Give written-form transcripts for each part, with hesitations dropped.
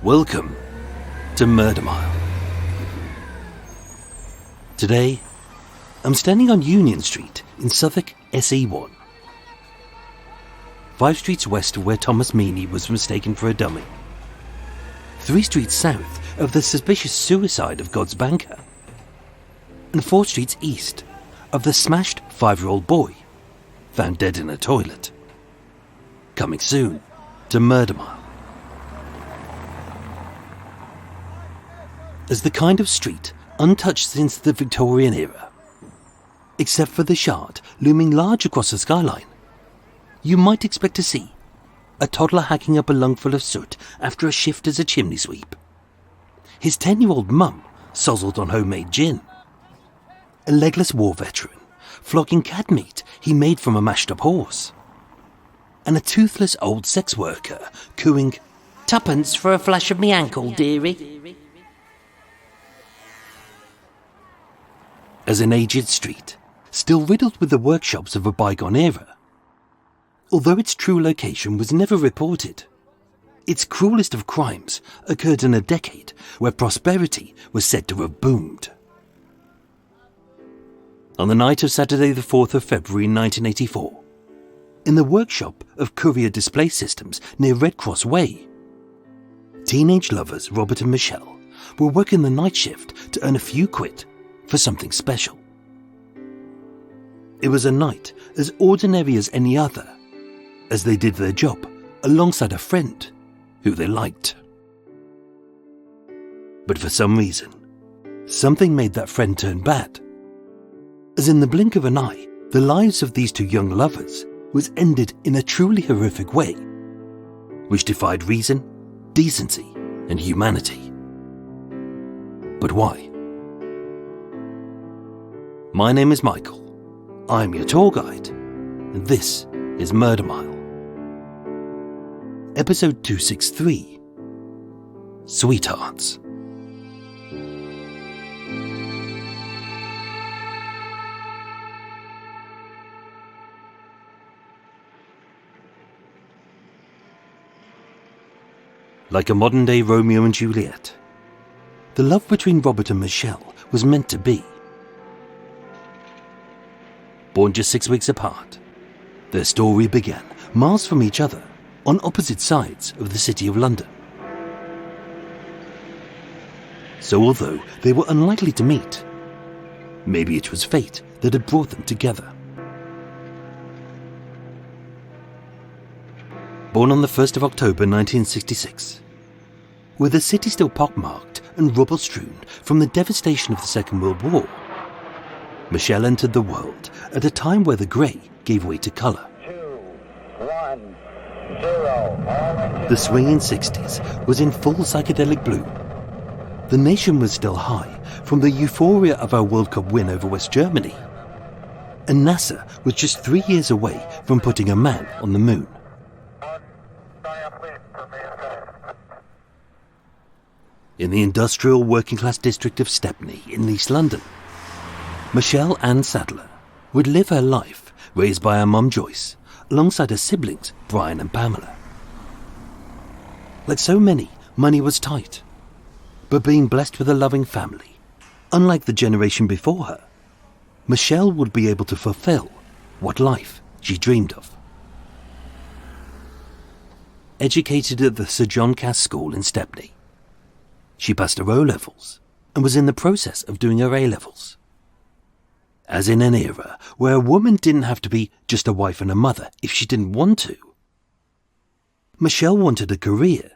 Welcome to Murder Mile. Today, I'm standing on Union Street in Southwark, SE1. 5 streets west of where Thomas Meany was mistaken for a dummy. 3 streets south of the suspicious suicide of God's banker. And 4 streets east of the smashed 5-year-old boy found dead in a toilet. Coming soon to Murder Mile. As the kind of street untouched since the Victorian era, except for the Shard looming large across the skyline, you might expect to see a toddler hacking up a lungful of soot after a shift as a chimney sweep, his 10-year-old mum sozzled on homemade gin, a legless war veteran flogging cat meat he made from a mashed-up horse, and a toothless old sex worker cooing, "Tuppence for a flash of me ankle, dearie." As an aged street, still riddled with the workshops of a bygone era, although its true location was never reported, its cruelest of crimes occurred in a decade where prosperity was said to have boomed. On the night of Saturday the 4th of February 1984, in the workshop of Courier Display Systems near Red Cross Way, teenage lovers Robert and Michelle were working the night shift to earn a few quid for something special. It was a night as ordinary as any other, as they did their job alongside a friend who they liked. But for some reason, something made that friend turn bad, as in the blink of an eye, the lives of these 2 young lovers was ended in a truly horrific way, which defied reason, decency, and humanity. But why? My name is Michael. I'm your tour guide, and this is Murder Mile. Episode 263, Sweethearts. Like a modern-day Romeo and Juliet, the love between Robert and Michelle was meant to be. Born just 6 weeks apart, their story began miles from each other on opposite sides of the City of London. So although they were unlikely to meet, maybe it was fate that had brought them together. Born on the 1st of October 1966, with the city still pockmarked and rubble-strewn from the devastation of the Second World War, Michelle entered the world at a time where the grey gave way to colour. 2, 1, 0. The swinging 60s was in full psychedelic bloom. The nation was still high from the euphoria of our World Cup win over West Germany. And NASA was just 3 years away from putting a man on the moon. In the industrial working-class district of Stepney in East London, Michelle Ann Sadler would live her life raised by her mum Joyce alongside her siblings Brian and Pamela. Like so many, money was tight, but being blessed with a loving family, unlike the generation before her, Michelle would be able to fulfill what life she dreamed of. Educated at the Sir John Cass School in Stepney, she passed her O-levels and was in the process of doing her A-levels. As in an era where a woman didn't have to be just a wife and a mother if she didn't want to, Michelle wanted a career,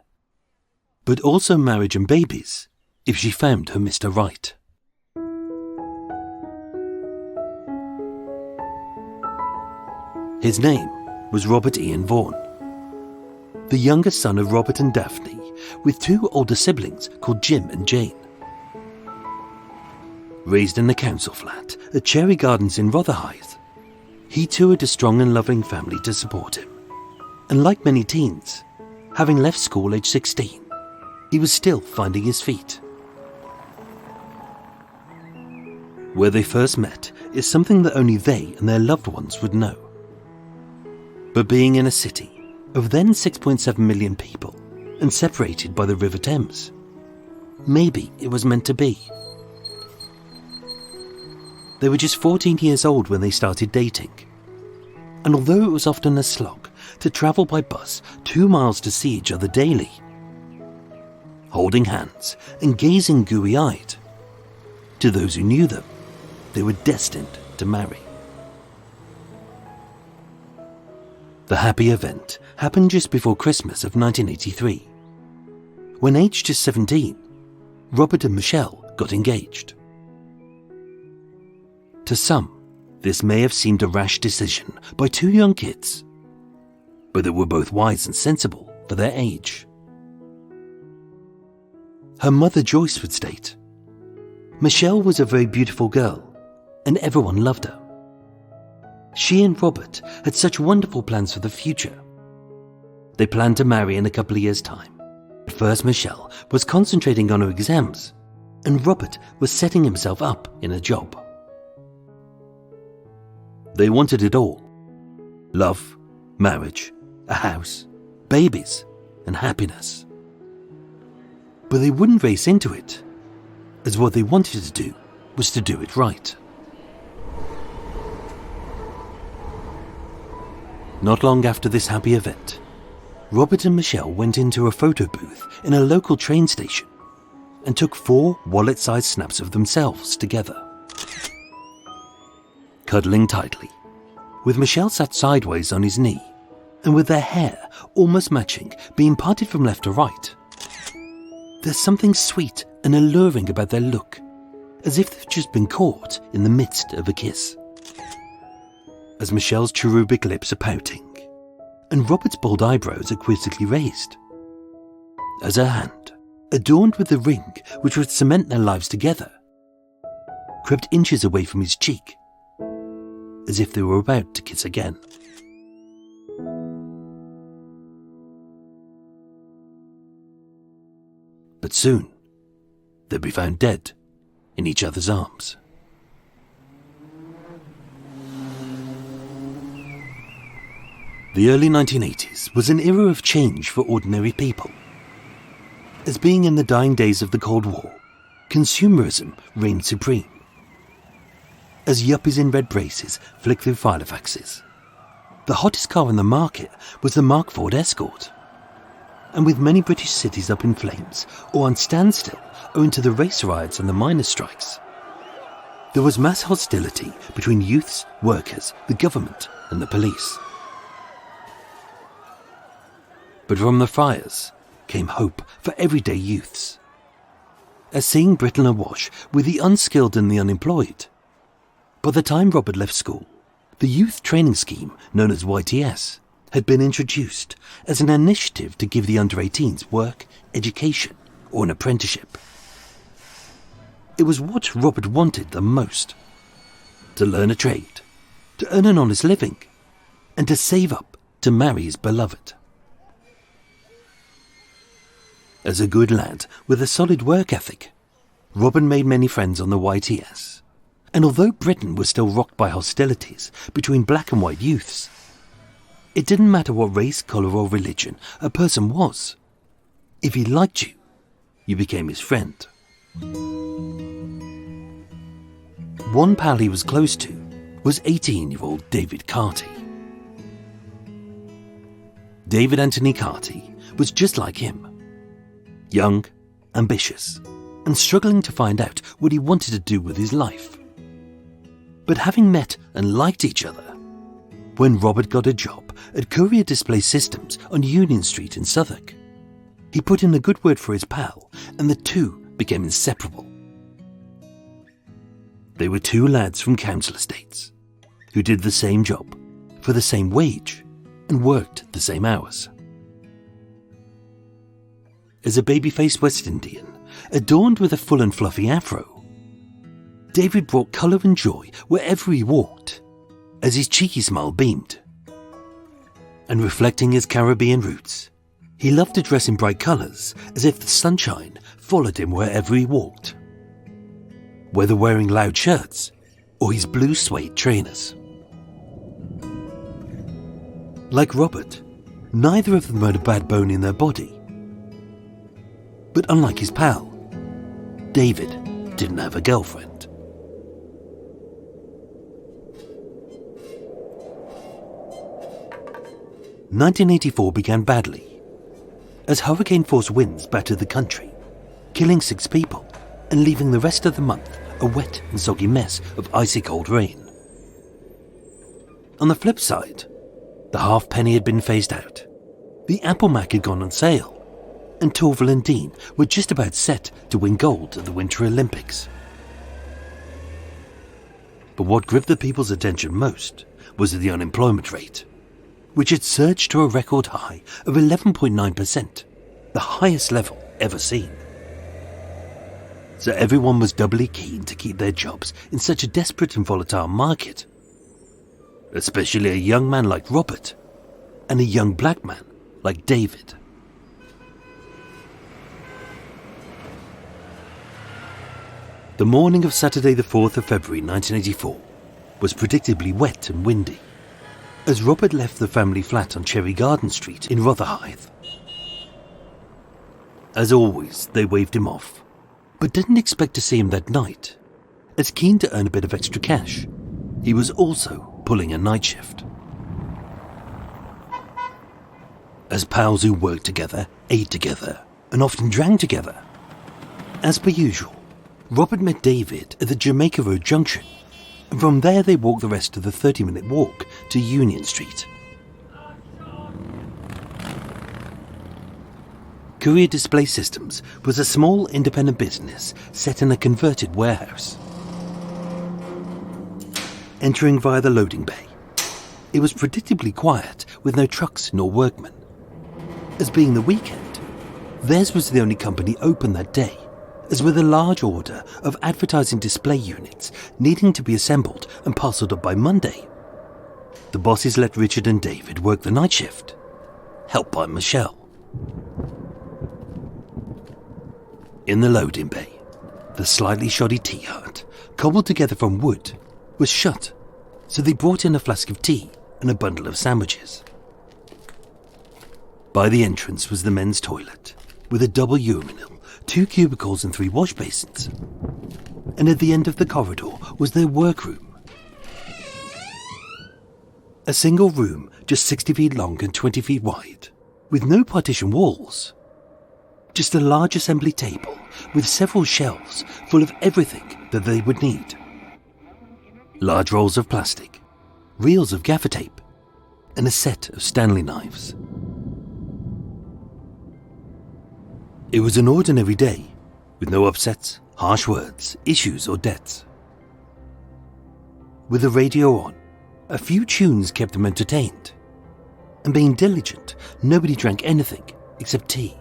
but also marriage and babies if she found her Mr. Right. His name was Robert Ian Vaughan, the youngest son of Robert and Daphne, with 2 older siblings called Jim and Jane. Raised in a council flat at Cherry Gardens in Rotherhithe, he too had a strong and loving family to support him. And like many teens, having left school age 16, he was still finding his feet. Where they first met is something that only they and their loved ones would know. But being in a city of then 6.7 million people and separated by the River Thames. Maybe it was meant to be. They were just 14 years old when they started dating. And although it was often a slog to travel by bus 2 miles to see each other daily, holding hands and gazing gooey-eyed, to those who knew them, they were destined to marry. The happy event happened just before Christmas of 1983, when aged just 17, Robert and Michelle got engaged. To some, this may have seemed a rash decision by two young kids, but they were both wise and sensible for their age. Her mother Joyce would state, Michelle was a very beautiful girl, and everyone loved her. She and Robert had such wonderful plans for the future. They planned to marry in a couple of years' time. At first, Michelle was concentrating on her exams, and Robert was setting himself up in a job. They wanted it all: love, marriage, a house, babies, and happiness. But they wouldn't race into it, as what they wanted to do was to do it right. Not long after this happy event, Robert and Michelle went into a photo booth in a local train station and took 4 wallet-sized snaps of themselves together. Cuddling tightly, with Michelle sat sideways on his knee and with their hair almost matching, being parted from left to right. There's something sweet and alluring about their look, as if they've just been caught in the midst of a kiss. As Michelle's cherubic lips are pouting, and Robert's bold eyebrows are quizzically raised, as her hand, adorned with the ring which would cement their lives together, crept inches away from his cheek, as if they were about to kiss again. But soon, they'd be found dead in each other's arms. The early 1980s was an era of change for ordinary people. As being in the dying days of the Cold War, consumerism reigned supreme. As yuppies in red braces flicked through filofaxes, the hottest car on the market was the Mark IV Escort. And with many British cities up in flames or on standstill owing to the race riots and the miners' strikes, there was mass hostility between youths, workers, the government and the police. But from the fires came hope for everyday youths. As seeing Britain awash with the unskilled and the unemployed, by the time Robert left school, the youth training scheme known as YTS had been introduced as an initiative to give the under-18s work, education, or an apprenticeship. It was what Robert wanted the most: to learn a trade, to earn an honest living, and to save up to marry his beloved. As a good lad with a solid work ethic, Robin made many friends on the YTS, and although Britain was still rocked by hostilities between black and white youths, it didn't matter what race, colour or religion a person was. If he liked you, you became his friend. One pal he was close to was 18-year-old David Carty. David Anthony Carty was just like him. Young, ambitious, and struggling to find out what he wanted to do with his life. But having met and liked each other, when Robert got a job at Courier Display Systems on Union Street in Southwark, he put in a good word for his pal, and the two became inseparable. They were two lads from council estates who did the same job for the same wage and worked the same hours. As a baby-faced West Indian, adorned with a full and fluffy afro, David brought colour and joy wherever he walked, as his cheeky smile beamed. And reflecting his Caribbean roots, he loved to dress in bright colours as if the sunshine followed him wherever he walked, whether wearing loud shirts or his blue suede trainers. Like Robert, neither of them had a bad bone in their body, But unlike his pal, David didn't have a girlfriend. "1984 began badly, as hurricane-force winds battered the country, killing 6 people and leaving the rest of the month a wet and soggy mess of icy cold rain. On the flip side, the halfpenny had been phased out, the Apple Mac had gone on sale, and Torval and Dean were just about set to win gold at the Winter Olympics. But what gripped the people's attention most was the unemployment rate, which had surged to a record high of 11.9%, the highest level ever seen. So everyone was doubly keen to keep their jobs in such a desperate and volatile market, especially a young man like Robert and a young black man like David. The morning of Saturday the 4th of February 1984 was predictably wet and windy, as Robert left the family flat on Cherry Garden Street in Rotherhithe. As always, they waved him off, but didn't expect to see him that night. As keen to earn a bit of extra cash, he was also pulling a night shift. As pals who worked together, ate together, and often drank together. As per usual, Robert met David at the Jamaica Road junction, and from there they walked the rest of the 30-minute walk to Union Street. Courier Display Systems was a small independent business set in a converted warehouse. Entering via the loading bay, it was predictably quiet with no trucks nor workmen. As being the weekend, theirs was the only company open that day, as with a large order of advertising display units needing to be assembled and parcelled up by Monday. The bosses let Richard and David work the night shift, helped by Michelle. In the loading bay, the slightly shoddy tea hut, cobbled together from wood, was shut, so they brought in a flask of tea and a bundle of sandwiches. By the entrance was the men's toilet, with a double urinal, 2 cubicles and 3 wash basins. And at the end of the corridor was their workroom. A single room just 60 feet long and 20 feet wide, with no partition walls. Just a large assembly table with several shelves full of everything that they would need. Large rolls of plastic, reels of gaffer tape, and a set of Stanley knives. It was an ordinary day, with no upsets, harsh words, issues or debts. With the radio on, a few tunes kept them entertained. And being diligent, nobody drank anything except tea.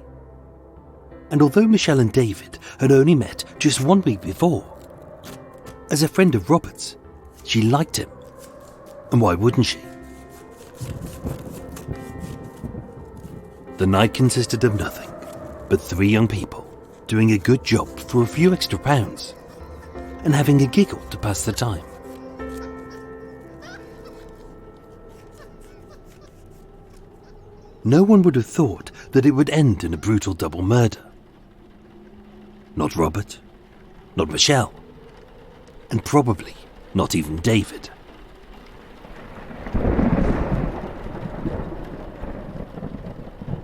And although Michelle and David had only met just 1 week before, as a friend of Robert's, she liked him. And why wouldn't she? The night consisted of nothing but 3 young people doing a good job for a few extra pounds and having a giggle to pass the time. No one would have thought that it would end in a brutal double murder. Not Robert, not Michelle, and probably not even David.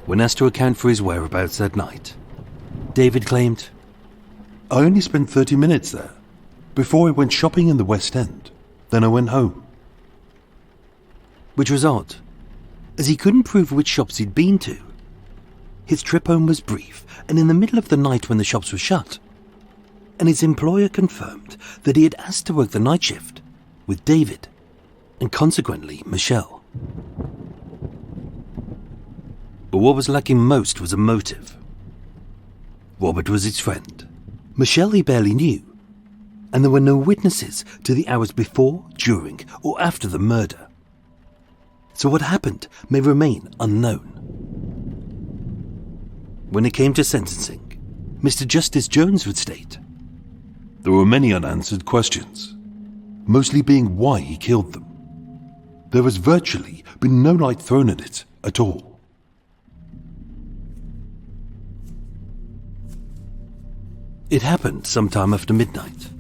When asked to account for his whereabouts that night, David claimed, "I only spent 30 minutes there. Before I went shopping in the West End. Then I went home." Which was odd, as he couldn't prove which shops he'd been to. His trip home was brief and in the middle of the night when the shops were shut, and his employer confirmed that he had asked to work the night shift with David and consequently Michelle. But what was lacking most was a motive. Robert was his friend. Michelle he barely knew, and there were no witnesses to the hours before, during, or after the murder. So what happened may remain unknown. When it came to sentencing, Mr. Justice Jones would state, "There were many unanswered questions, mostly being why he killed them. There has virtually been no light thrown at it at all." It happened sometime after midnight,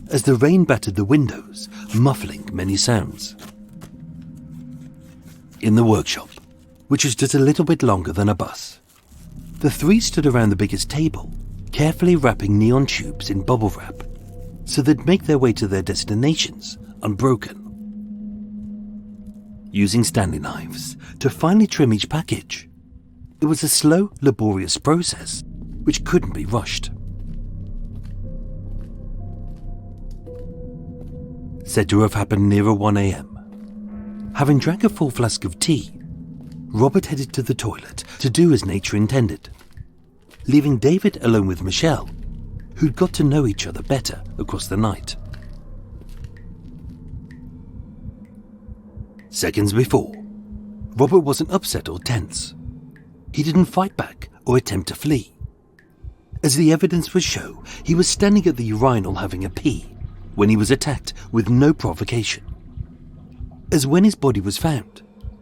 as the rain battered the windows, muffling many sounds. In the workshop, which was just a little bit longer than a bus, the three stood around the biggest table, carefully wrapping neon tubes in bubble wrap so they'd make their way to their destinations unbroken. Using Stanley knives to finely trim each package, it was a slow, laborious process which couldn't be rushed. Said to have happened nearer 1 a.m. Having drank a full flask of tea, Robert headed to the toilet to do as nature intended, leaving David alone with Michelle, who'd got to know each other better across the night. Seconds before, Robert wasn't upset or tense. He didn't fight back or attempt to flee. As the evidence would show, he was standing at the urinal having a pee when he was attacked with no provocation. As when his body was found,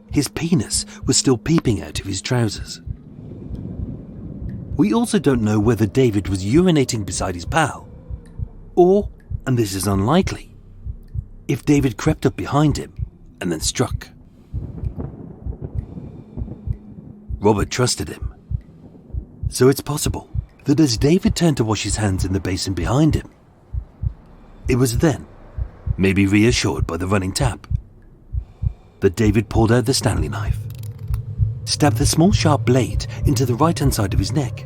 his penis was still peeping out of his trousers. We also don't know whether David was urinating beside his pal, or, and this is unlikely, if David crept up behind him and then struck. Robert trusted him, so it's possible that as David turned to wash his hands in the basin behind him, it was then, maybe reassured by the running tap, that David pulled out the Stanley knife, stabbed the small sharp blade into the right-hand side of his neck,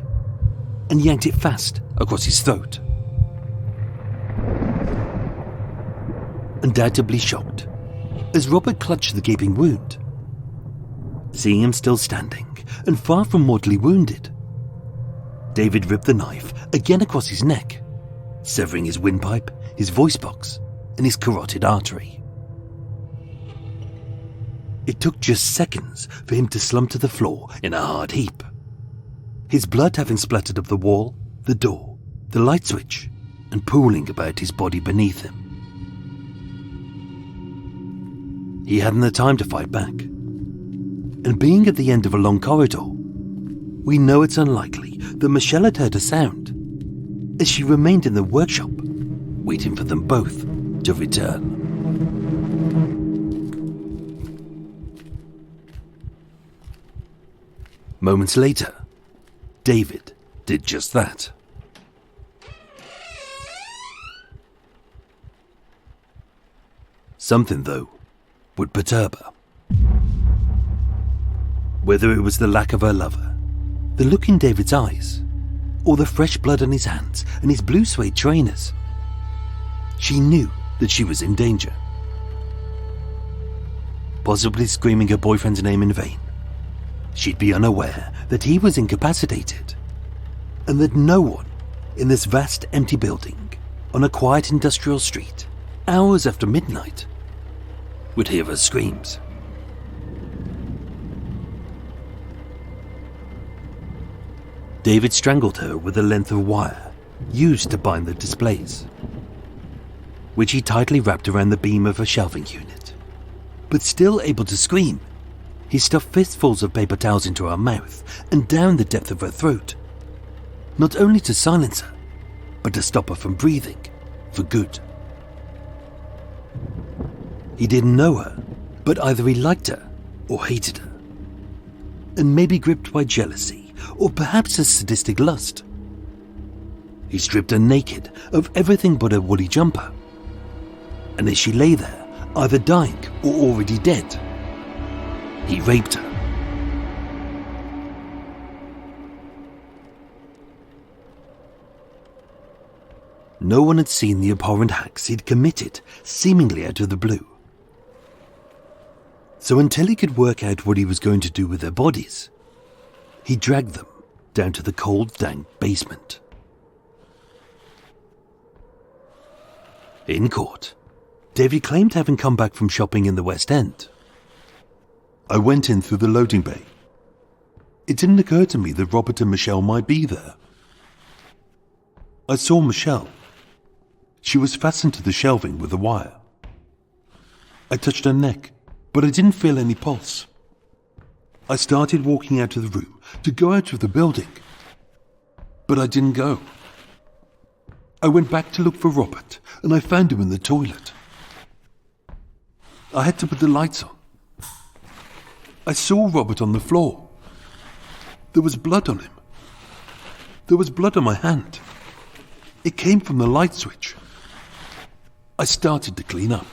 and yanked it fast across his throat. Undoubtedly shocked, as Robert clutched the gaping wound. Seeing him still standing and far from mortally wounded, David ripped the knife again across his neck, severing his windpipe, his voice box, and his carotid artery. It took just seconds for him to slump to the floor in a hard heap, his blood having splattered up the wall, the door, the light switch, and pooling about his body beneath him. He hadn't the time to fight back, and being at the end of a long corridor, we know it's unlikely that Michelle had heard a sound, as she remained in the workshop, waiting for them both to return. Moments later, David did just that. Something, though, would perturb her. Whether it was the lack of her lover, the look in David's eyes, or the fresh blood on his hands and his blue suede trainers, she knew that she was in danger. Possibly screaming her boyfriend's name in vain, she'd be unaware that he was incapacitated, and that no one in this vast empty building on a quiet industrial street, hours after midnight, would hear her screams. David strangled her with a length of wire used to bind the displays, which he tightly wrapped around the beam of a shelving unit. But still able to scream, he stuffed fistfuls of paper towels into her mouth and down the depth of her throat, not only to silence her, but to stop her from breathing for good. He didn't know her, but either he liked her or hated her, and maybe gripped by jealousy or perhaps a sadistic lust. He stripped her naked of everything but her woolly jumper, and as she lay there, either dying or already dead, he raped her. No one had seen the abhorrent acts he'd committed seemingly out of the blue. So until he could work out what he was going to do with their bodies, he dragged them down to the cold, dank basement. In court, David claimed having come back from shopping in the West End. I went in through the loading bay. It didn't occur to me that Robert and Michelle might be there. I saw Michelle. She was fastened to the shelving with a wire. I touched her neck, but I didn't feel any pulse. I started walking out of the room to go out of the building, but I didn't go. I went back to look for Robert, and I found him in the toilet. I had to put the lights on. I saw Robert on the floor. There was blood on him. There was blood on my hand. It came from the light switch. I started to clean up.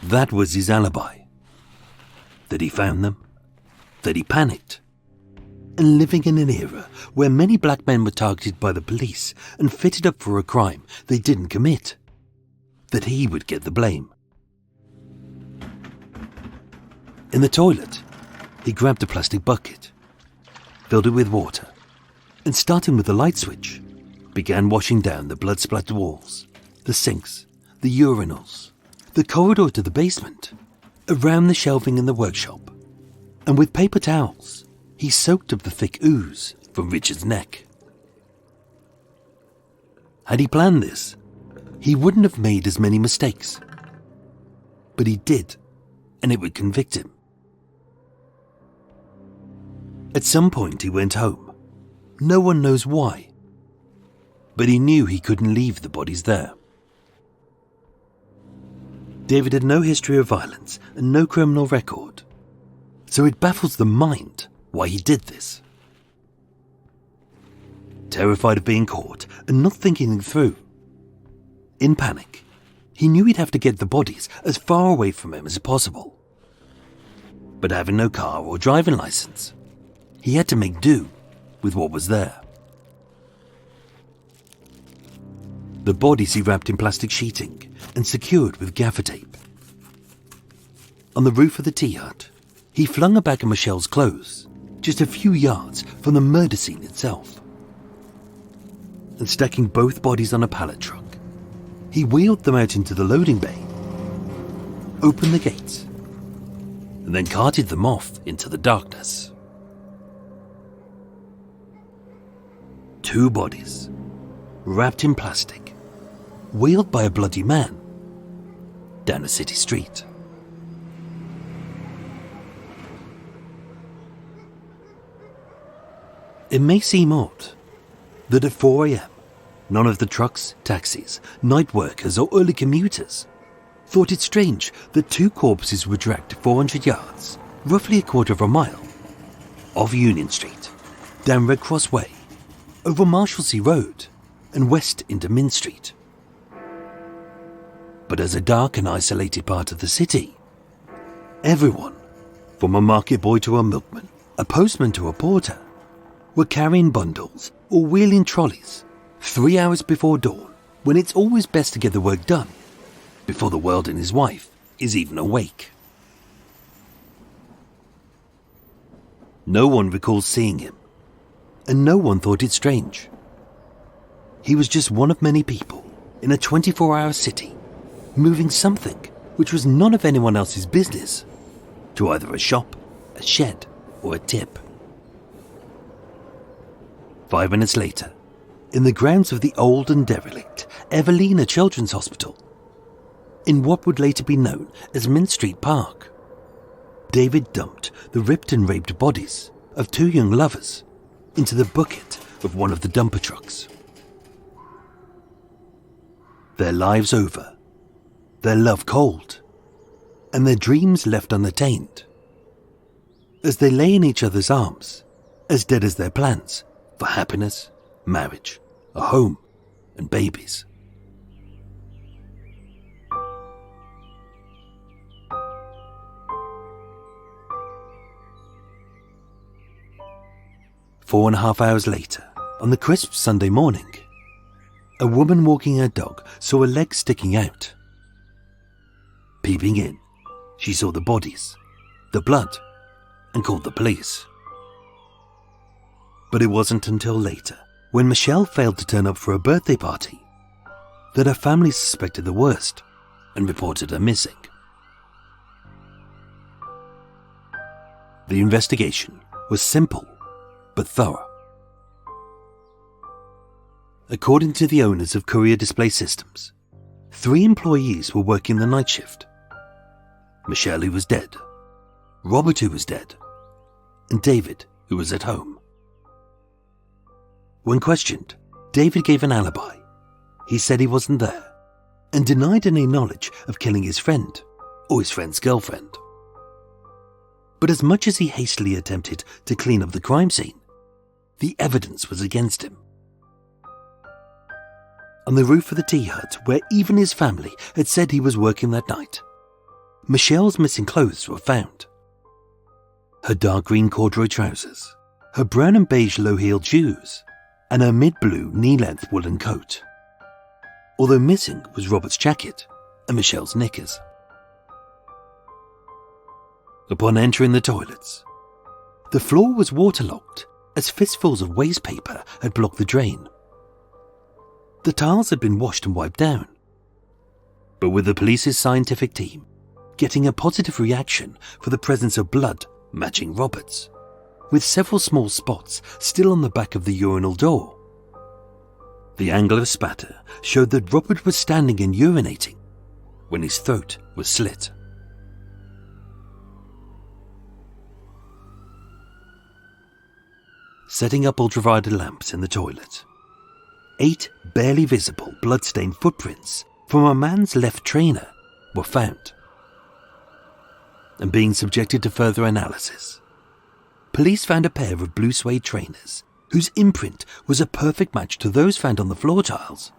That was his alibi. That he found them, that he panicked. And living in an era where many black men were targeted by the police and fitted up for a crime they didn't commit, that he would get the blame. In the toilet, he grabbed a plastic bucket, filled it with water, and starting with the light switch, began washing down the blood-splattered walls, the sinks, the urinals, the corridor to the basement, around the shelving in the workshop, and with paper towels, he soaked up the thick ooze from Richard's neck. Had he planned this, he wouldn't have made as many mistakes. But he did, and it would convict him. At some point he went home. No one knows why. But he knew he couldn't leave the bodies there. David had no history of violence and no criminal record. So it baffles the mind why he did this. Terrified of being caught and not thinking it through. In panic, he knew he'd have to get the bodies as far away from him as possible. But having no car or driving license, he had to make do with what was there. The bodies he wrapped in plastic sheeting and secured with gaffer tape. On the roof of the tea hut, he flung a bag of Michelle's clothes just a few yards from the murder scene itself. And stacking both bodies on a pallet truck, he wheeled them out into the loading bay, opened the gates, and then carted them off into the darkness. 2 bodies, wrapped in plastic, wheeled by a bloody man down a city street. It may seem odd that at 4 a.m, none of the trucks, taxis, night workers or early commuters thought it strange that 2 corpses were dragged 400 yards, roughly a quarter of a mile, off Union Street, down Red Cross Way, over Marshalsea Road and west into Min Street. But as a dark and isolated part of the city, everyone, from a market boy to a milkman, a postman to a porter, were carrying bundles or wheeling trolleys 3 hours before dawn, when it's always best to get the work done before the world and his wife is even awake. No one recalls seeing him, and no one thought it strange. He was just one of many people in a 24-hour city, moving something which was none of anyone else's business to either a shop, a shed, or a tip. 5 minutes later, in the grounds of the old and derelict Evelina Children's Hospital, in what would later be known as Mint Street Park, David dumped the ripped and raped bodies of 2 young lovers into the bucket of one of the dumper trucks. Their lives over, their love cold, and their dreams left unattained, as they lay in each other's arms, as dead as their plans for happiness, marriage, a home, and babies. Four and a half hours later, on the crisp Sunday morning, a woman walking her dog saw a leg sticking out. Peeping in, she saw the bodies, the blood, and called the police. But it wasn't until later, when Michelle failed to turn up for a birthday party, that her family suspected the worst and reported her missing. The investigation was simple but thorough. According to the owners of Courier Display Systems, 3 employees were working the night shift. Michelle, who was dead, Robert, who was dead, and David, who was at home. When questioned, David gave an alibi. He said he wasn't there and denied any knowledge of killing his friend or his friend's girlfriend. But as much as he hastily attempted to clean up the crime scene, the evidence was against him. On the roof of the tea hut, where even his family had said he was working that night, Michelle's missing clothes were found. Her dark green corduroy trousers, her brown and beige low-heeled shoes, and her mid-blue knee-length woolen coat. Although missing was Robert's jacket and Michelle's knickers. Upon entering the toilets, the floor was waterlogged as fistfuls of waste paper had blocked the drain. The tiles had been washed and wiped down. But with the police's scientific team getting a positive reaction for the presence of blood matching Robert's, with several small spots still on the back of the urinal door, the angle of spatter showed that Robert was standing and urinating when his throat was slit. Setting up ultraviolet lamps in the toilet, 8 barely visible blood-stained footprints from a man's left trainer were found. And being subjected to further analysis, police found a pair of blue suede trainers whose imprint was a perfect match to those found on the floor tiles,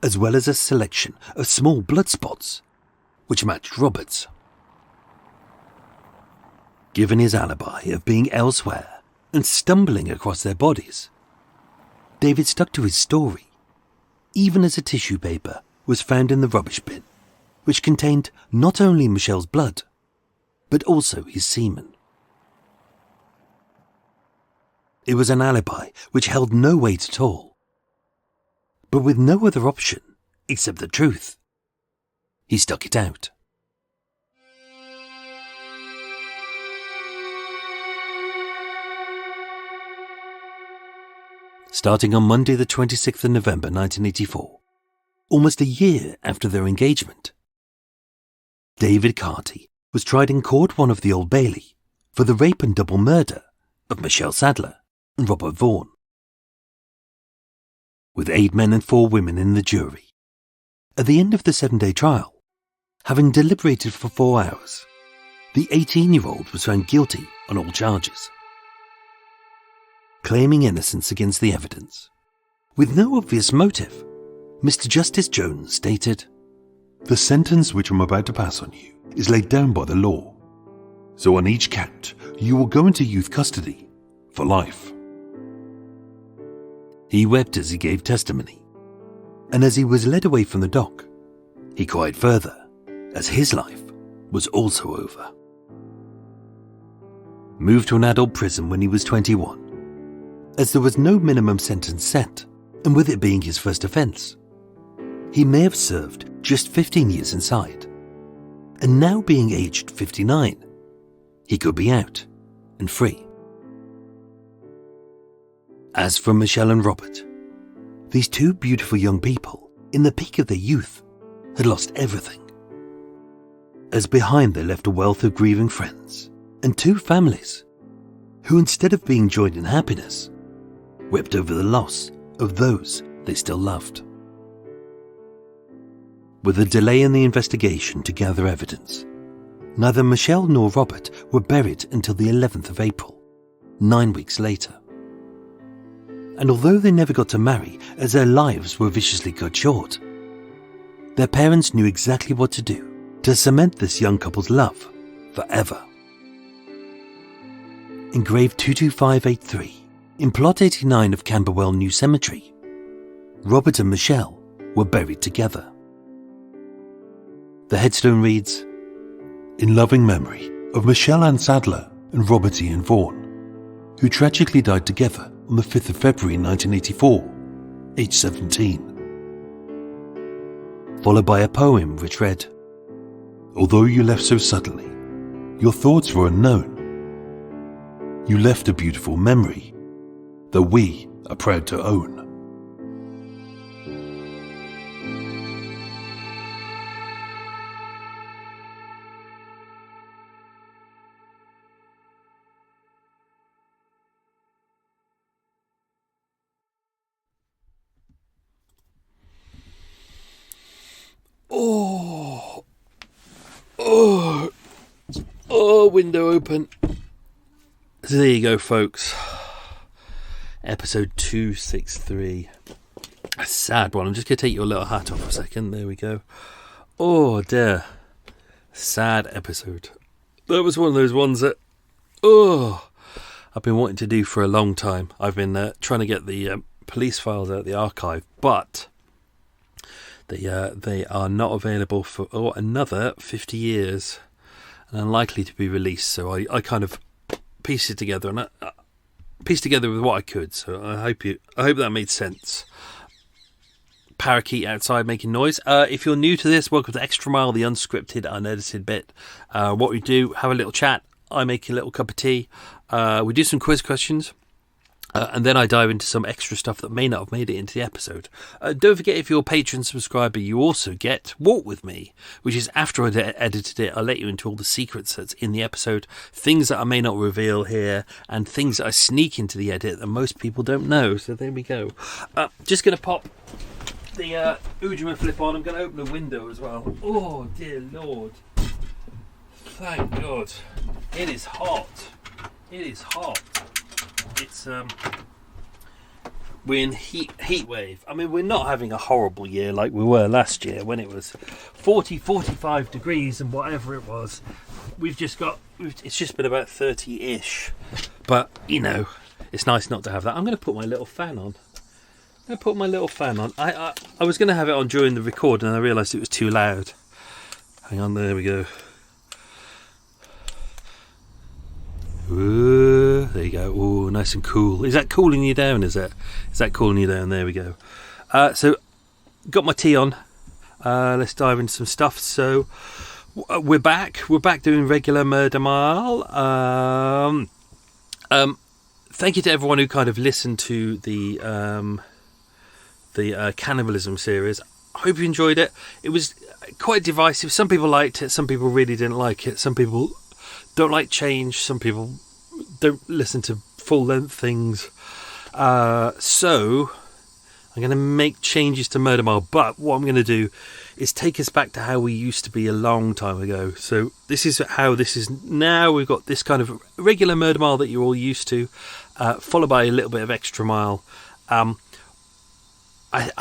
as well as a selection of small blood spots which matched Robert's. Given his alibi of being elsewhere and stumbling across their bodies, David stuck to his story, even as a tissue paper was found in the rubbish bin, which contained not only Michelle's blood, but also his semen. It was an alibi which held no weight at all. But with no other option except the truth, he stuck it out. Starting on Monday the 26th of November 1984, almost a year after their engagement, David Carty was tried in court one of the Old Bailey for the rape and double murder of Michelle Sadler and Robert Vaughan. With 8 men and 4 women in the jury, at the end of the 7-day trial, having deliberated for 4 hours, the 18-year-old was found guilty on all charges. Claiming innocence against the evidence, with no obvious motive, Mr. Justice Jones stated, "The sentence which I'm about to pass on you is laid down by the law. So on each count, you will go into youth custody for life." He wept as he gave testimony, and as he was led away from the dock, he cried further, as his life was also over. Moved to an adult prison when he was 21, as there was no minimum sentence set, and with it being his first offence, he may have served just 15 years inside, and now being aged 59, he could be out and free. As for Michelle and Robert, these 2 beautiful young people in the peak of their youth had lost everything, as behind they left a wealth of grieving friends and 2 families who, instead of being joined in happiness, wept over the loss of those they still loved. With a delay in the investigation to gather evidence, neither Michelle nor Robert were buried until the 11th of April, 9 weeks later. And although they never got to marry as their lives were viciously cut short, their parents knew exactly what to do to cement this young couple's love forever. Engraved 22583 in Plot 89 of Camberwell New Cemetery, Robert and Michelle were buried together. The headstone reads, "In loving memory of Michelle Ann Sadler and Robert Ian Vaughan, who tragically died together on the 5th of February 1984, aged 17. Followed by a poem which read, "Although you left so suddenly, your thoughts were unknown. You left a beautiful memory that we are proud to own." window open. So there you go, folks. Episode 263. A sad one. I'm just going to take your little hat off for a second. There we go. Oh dear. Sad episode. That was one of those ones that I've been wanting to do for a long time. I've been trying to get the police files out of the archive, but they are not available for another 50 years and unlikely to be released. So I kind of pieced it together, and pieced together with what I could. So I hope that made sense. Parakeet outside making noise. If you're new to this, welcome to Extra Mile, the unscripted, unedited bit. What we do, have a little chat. I make a little cup of tea. We do some quiz questions. And then I dive into some extra stuff that may not have made it into the episode. Don't forget, if you're a Patreon subscriber, you also get Walk With Me, which is after I've edited it, I'll let you into all the secrets that's in the episode, things that I may not reveal here, and things that I sneak into the edit that most people don't know. So there we go. Just going to pop the Ujima flip on. I'm going to open the window as well. Oh, dear Lord. Thank God. It is hot. It is hot. It's we're in heat wave. I mean, we're not having a horrible year like we were last year when it was 45 degrees and whatever it was. It's just been about 30-ish. But, you know, it's nice not to have that. I'm going to put my little fan on. I was going to have it on during the record, and I realised it was too loud. Hang on, there we go. Ooh, there you go. Ooh, nice and cool. Is that cooling you down, is it? Is that cooling you down? There we go. So, got my tea on. Let's dive into some stuff. So, we're back. We're back doing regular Murder Mile. Thank you to everyone who kind of listened to the cannibalism series. I hope you enjoyed it. It was quite divisive. Some people liked it. Some people really didn't like it. Some people don't like change. Some people don't listen to full-length things. So I'm going to make changes to Murder Mile, but what I'm going to do is take us back to how we used to be a long time ago. So this is how this is now. We've got this kind of regular Murder Mile that you're all used to, followed by a little bit of Extra Mile. I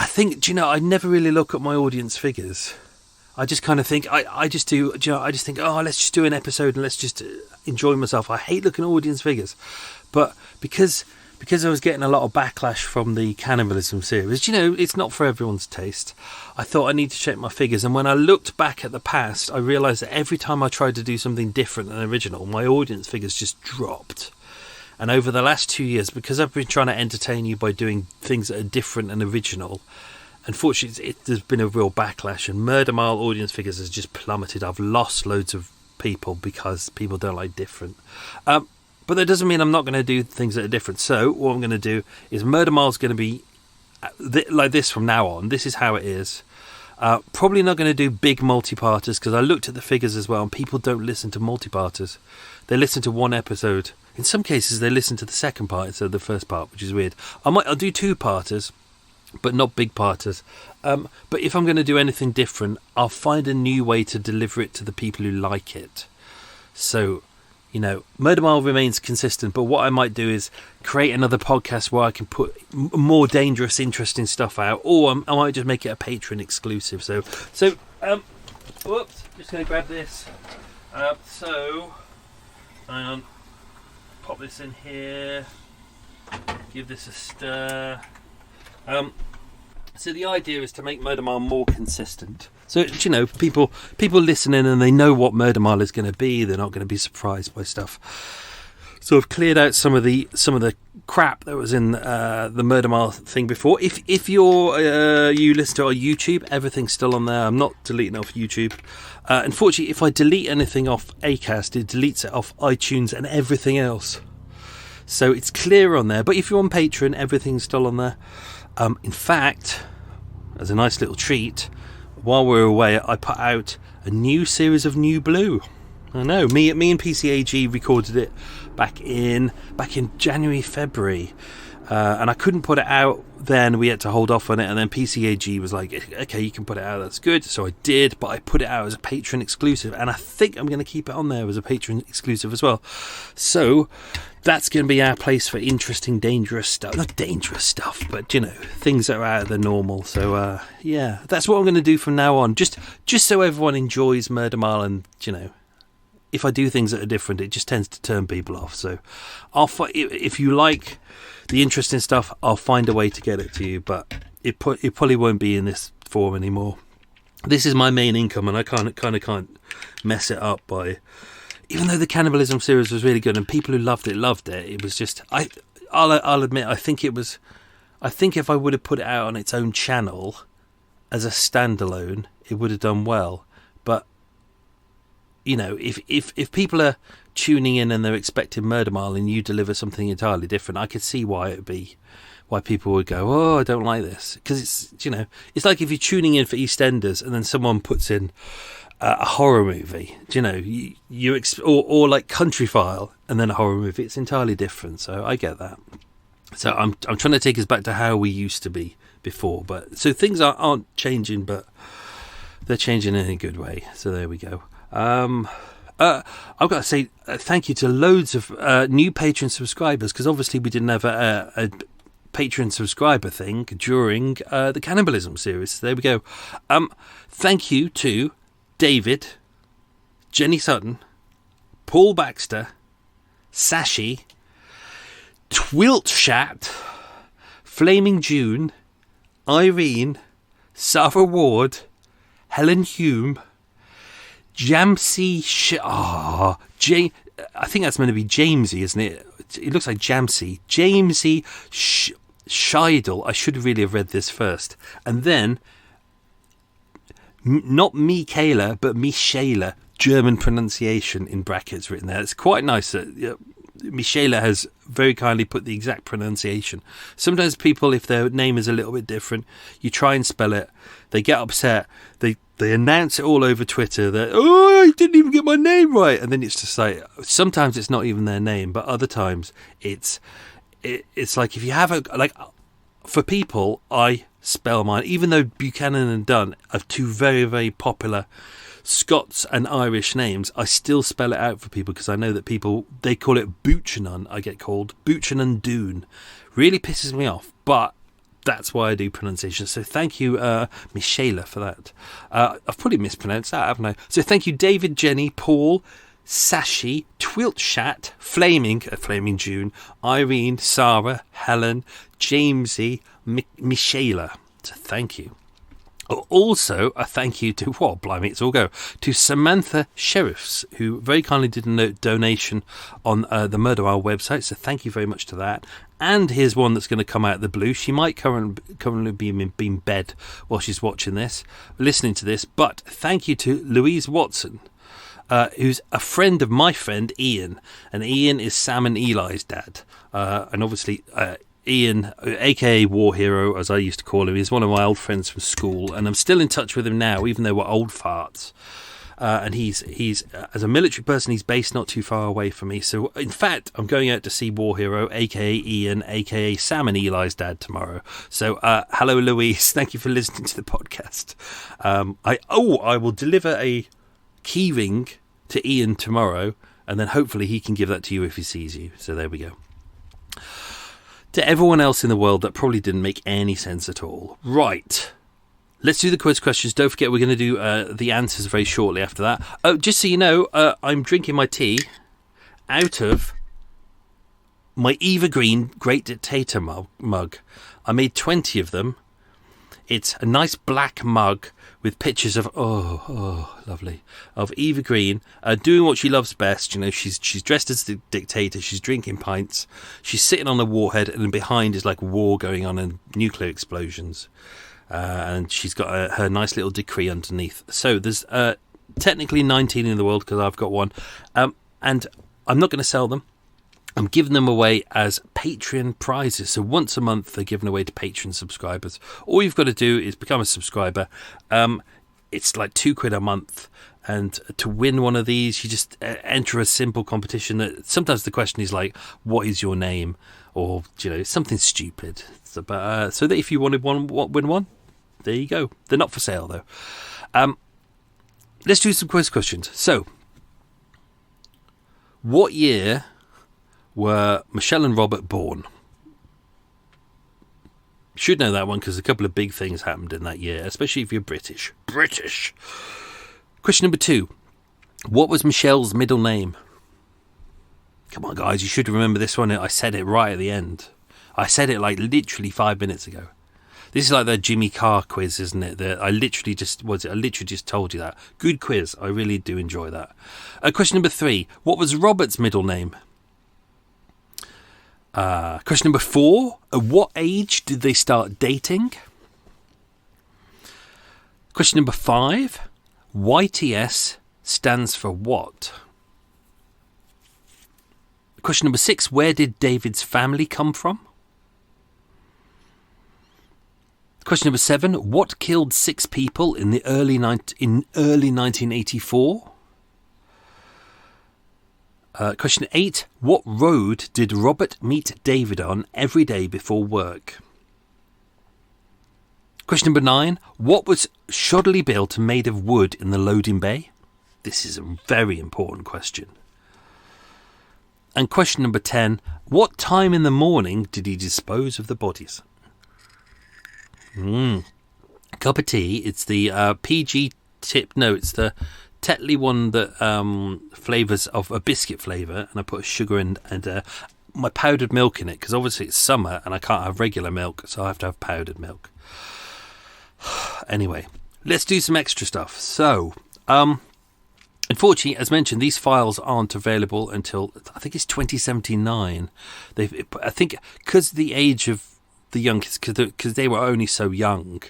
think, I never really look at my audience figures. I just kind of think, I just think, let's just do an episode and let's just enjoy myself. I hate looking at audience figures. But because I was getting a lot of backlash from the cannibalism series, it's not for everyone's taste. I thought I need to check my figures. And when I looked back at the past, I realised that every time I tried to do something different than original, my audience figures just dropped. And over the last 2 years, because I've been trying to entertain you by doing things that are different and original, unfortunately, there's been a real backlash, and Murder Mile audience figures has just plummeted. I've lost loads of people because people don't like different. But that doesn't mean I'm not going to do things that are different. So what I'm going to do is Murder Mile's going to be like this from now on. This is how it is. Probably not going to do big multi-parters because I looked at the figures as well, and people don't listen to multi-parters. They listen to one episode. In some cases, they listen to the second part instead of the first part, which is weird. I'll do two-parters, but not big parters. But if I'm going to do anything different, I'll find a new way to deliver it to the people who like it. So, Murder Mile remains consistent, but what I might do is create another podcast where I can put more dangerous, interesting stuff out, or I might just make it a Patreon exclusive. So, whoops, just going to grab this. Hang on, pop this in here, give this a stir. So the idea is to make Murder Mile more consistent. So, people listening and they know what Murder Mile is going to be. They're not going to be surprised by stuff. So I've cleared out some of the crap that was in the Murder Mile thing before. If you listen to our YouTube, everything's still on there. I'm not deleting it off YouTube. Unfortunately, if I delete anything off Acast, it deletes it off iTunes and everything else. So it's clear on there. But if you're on Patreon, everything's still on there. In fact, as a nice little treat, while we were away, I put out a new series of New Blue. I know, me and PCAG recorded it back in January, February. And I couldn't put it out then. We had to hold off on it, and then PCAG was like, okay, you can put it out, that's good. So I did, but I put it out as a Patreon exclusive, and I think I'm going to keep it on there as a Patreon exclusive as well. So that's going to be our place for interesting, dangerous stuff. Not dangerous stuff, but, you know, things that are out of the normal. So, yeah, that's what I'm going to do from now on. Just so everyone enjoys Murder Mile, and, you know, if I do things that are different, it just tends to turn people off. So if you like the interesting stuff, I'll find a way to get it to you, but it probably won't be in this form anymore. This is my main income, and I can't mess it up by... Even though the cannibalism series was really good and people who loved it, it was just... I'll admit, I think if I would have put it out on its own channel as a standalone, it would have done well. But, you know, if people are tuning in and they're expecting Murder Mile and you deliver something entirely different, I could see why people would go, oh, I don't like this. Because it's, you know, it's like if you're tuning in for EastEnders and then someone puts in a horror movie, you know, or like Country File and then a horror movie. It's entirely different. So I get that. So I'm trying to take us back to how we used to be before. But so things aren't changing, but they're changing in a good way. So there we go. I've got to say thank you to loads of new Patreon subscribers, because obviously we didn't have a Patreon subscriber thing during the cannibalism series. So there we go. Thank you to David, Jenny Sutton, Paul Baxter, Sashi, Twiltshat, Flaming June, Irene, Sarah Ward, Helen Hume, Jamsey I think that's meant to be Jamesy, isn't it? It looks like Jamsey. Jamesy Scheidel. I should really have read this first. And then, not Michaela, but Michaela. German pronunciation in brackets written there. It's quite nice that Michaela has very kindly put the exact pronunciation. Sometimes people, if their name is a little bit different, you try and spell it, they get upset, they announce it all over Twitter that, oh, I didn't even get my name right, and then it's just like, sometimes it's not even their name, but other times it's like, if you have for people, I spell mine, even though Buchanan and Dunn are two very, very popular Scots and Irish names, I still spell it out for people, because I know that people, they call it Buchanan. I get called Buchanan Doon. Really pisses me off, but that's why I do pronunciation. So thank you, Michaela, for that. I've probably mispronounced that, haven't I? So thank you, David, Jenny, Paul, Sashi, Twiltshat, Flaming June, Irene, Sarah, Helen, Jamesy, Michaela. So thank you. Also, a thank you to, it's all go, to Samantha Sheriffs, who very kindly did a donation on the Murder Mile website, so thank you very much to that. And here's one that's going to come out of the blue. She might currently be in bed while she's watching this, listening to this, but thank you to Louise Watson, who's a friend of my friend Ian, and Ian is Sam and Eli's dad, and obviously Ian, aka War Hero, as I used to call him, is one of my old friends from school, and I'm still in touch with him now, even though we're old farts. And he's as a military person, he's based not too far away from me. So, in fact, I'm going out to see War Hero, aka Ian, aka Sam and Eli's dad, tomorrow. So, hello, Louise. Thank you for listening to the podcast. I will deliver a keyring to Ian tomorrow, and then hopefully he can give that to you if he sees you. So there we go. To everyone else in the world, that probably didn't make any sense at all. Right. Let's do the quiz questions. Don't forget, we're going to do the answers very shortly after that. Oh, just so you know, I'm drinking my tea out of my Eva Green Great Dictator mug. I made 20 of them. It's a nice black mug with pictures of, lovely, of Eva Green doing what she loves best. You know, she's dressed as the dictator, she's drinking pints, she's sitting on a warhead, and behind is like war going on and nuclear explosions. And she's got her nice little decree underneath. So there's technically 19 in the world, because I've got one. And I'm not going to sell them. I'm giving them away as Patreon prizes. So once a month, they're given away to Patreon subscribers. All you've got to do is become a subscriber. It's like £2 a month. And to win one of these, you just enter a simple competition. That sometimes the question is like, "What is your name?" or something stupid. So that if you wanted win one, there you go. They're not for sale though. Let's do some quiz questions. So, what year were Michelle and Robert born? Should know that one because a couple of big things happened in that year, especially if you're British. Question number 2. What was Michelle's middle name? Come on, guys, you should remember this one. I said it right at the end. I said it like literally 5 minutes ago. This is like the Jimmy Carr quiz, isn't it? I literally just told you that. Good quiz. I really do enjoy that. Question number 3. What was Robert's middle name? Question number 4. At what age did they start dating? Question number 5. YTS stands for what? Question number 6. Where did David's family come from? Question number 7. What killed 6 people in early 1984? Question 8. What road did Robert meet David on every day before work? Question number 9. What was shoddily built and made of wood in the loading bay? This is a very important question. And question number 10. What time in the morning did he dispose of the bodies? Cup of tea. It's the PG tip. No, it's the Tetley one that flavours of a biscuit flavour, and I put sugar and my powdered milk in it because obviously it's summer and I can't have regular milk, so I have to have powdered milk. Anyway, let's do some extra stuff. So, unfortunately, as mentioned, these files aren't available until I think it's 2079. I think because the age of the young kids, because they were only so young,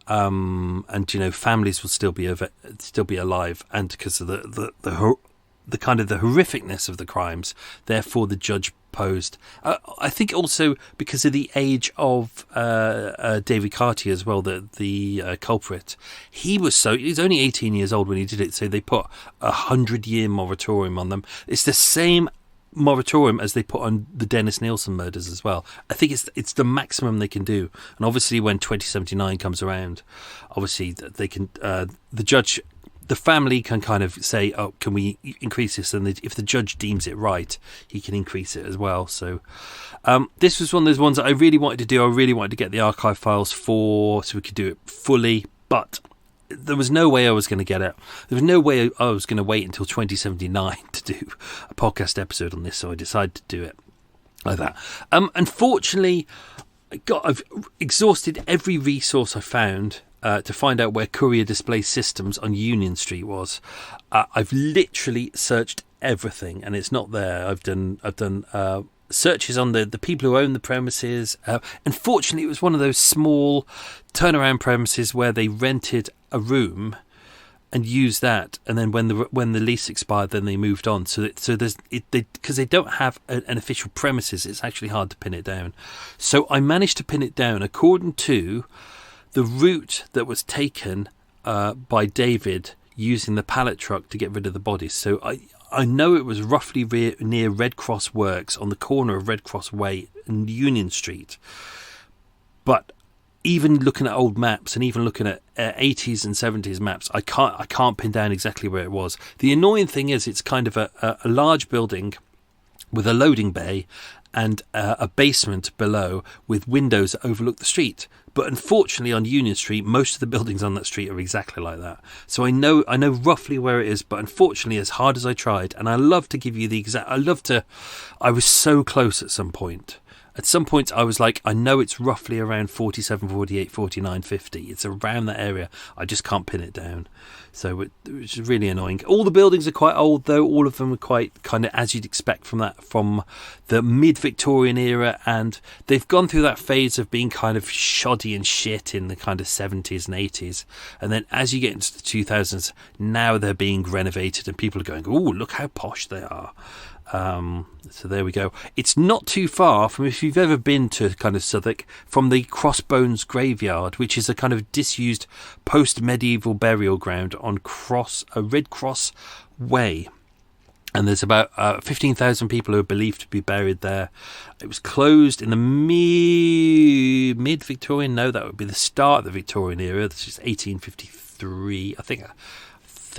and families will still be alive, and because of the kind of the horrificness of the crimes, therefore the judge posed. I think also because of the age of David Carty as well, the culprit. He was only 18 years old when he did it, so they put 100-year moratorium on them. It's the same moratorium as they put on the Dennis Nielsen murders as well. I think it's the maximum they can do, and obviously when 2079 comes around, obviously they can the family can kind of say, oh, can we increase this? And if the judge deems it right, he can increase it as well. So this was one of those ones that I really wanted to do. I really wanted to get the archive files so we could do it fully, but there was no way I was going to get it. There was no way I was going to wait until 2079 to do a podcast episode on this, so I decided to do it like that. Unfortunately, I've exhausted every resource I found to find out where Courier Display Systems on Union Street was. I've literally searched everything, and it's not there. I've done searches on the people who own the premises. Unfortunately, it was one of those small turnaround premises where they rented a room and used that, and then when the lease expired, then they moved on. So because they don't have an official premises, it's actually hard to pin it down. So I managed to pin it down according to the route that was taken by David using the pallet truck to get rid of the bodies. So I know it was roughly near Red Cross Works on the corner of Red Cross Way and Union Street. But even looking at old maps and even looking at 80s and 70s maps, I can't pin down exactly where it was. The annoying thing is it's kind of a large building with a loading bay and a basement below with windows that overlook the street. But unfortunately, on Union Street, most of the buildings on that street are exactly like that. So I know roughly where it is, but unfortunately, as hard as I tried, and I love to give you the exact... I was so close at some point. At some point, I was like, I know it's roughly around 47, 48, 49, 50. It's around that area. I just can't pin it down. So which is really annoying. All the buildings are quite old, though. All of them are quite kind of as you'd expect from the mid-Victorian era. And they've gone through that phase of being kind of shoddy and shit in the kind of 70s and 80s. And then as you get into the 2000s, now they're being renovated and people are going, oh, look how posh they are. So there we go. It's not too far from, if you've ever been to kind of Southwark, from the Crossbones Graveyard, which is a kind of disused post-medieval burial ground on Red Cross Way. And there's about 15,000 people who are believed to be buried there. It was closed in the mid-Victorian. No, that would be the start of the Victorian era. This is 1853. I think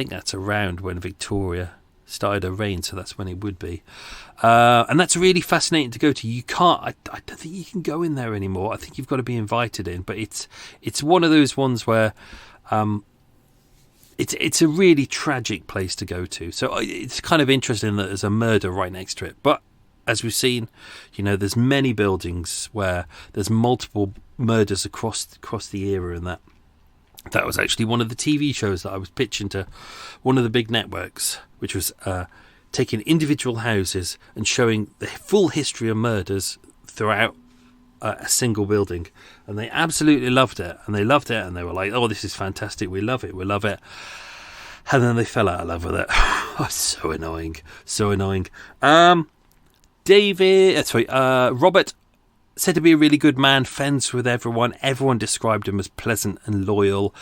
that's around when Victoria started her reign, so that's when it would be. And that's really fascinating to go to. You can't. I don't think you can go in there anymore. I think you've got to be invited in. But it's one of those ones where. It's a really tragic place to go to. So it's kind of interesting that there's a murder right next to it. But as we've seen, there's many buildings where there's multiple murders across the era, and that was actually one of the TV shows that I was pitching to one of the big networks, which was taking individual houses and showing the full history of murders throughout a single building. And they absolutely loved it, and they were like, oh, this is fantastic, we love it. And then they fell out of love with it. Oh, so annoying. Robert, said to be a really good man, friends with everyone described him as pleasant and loyal.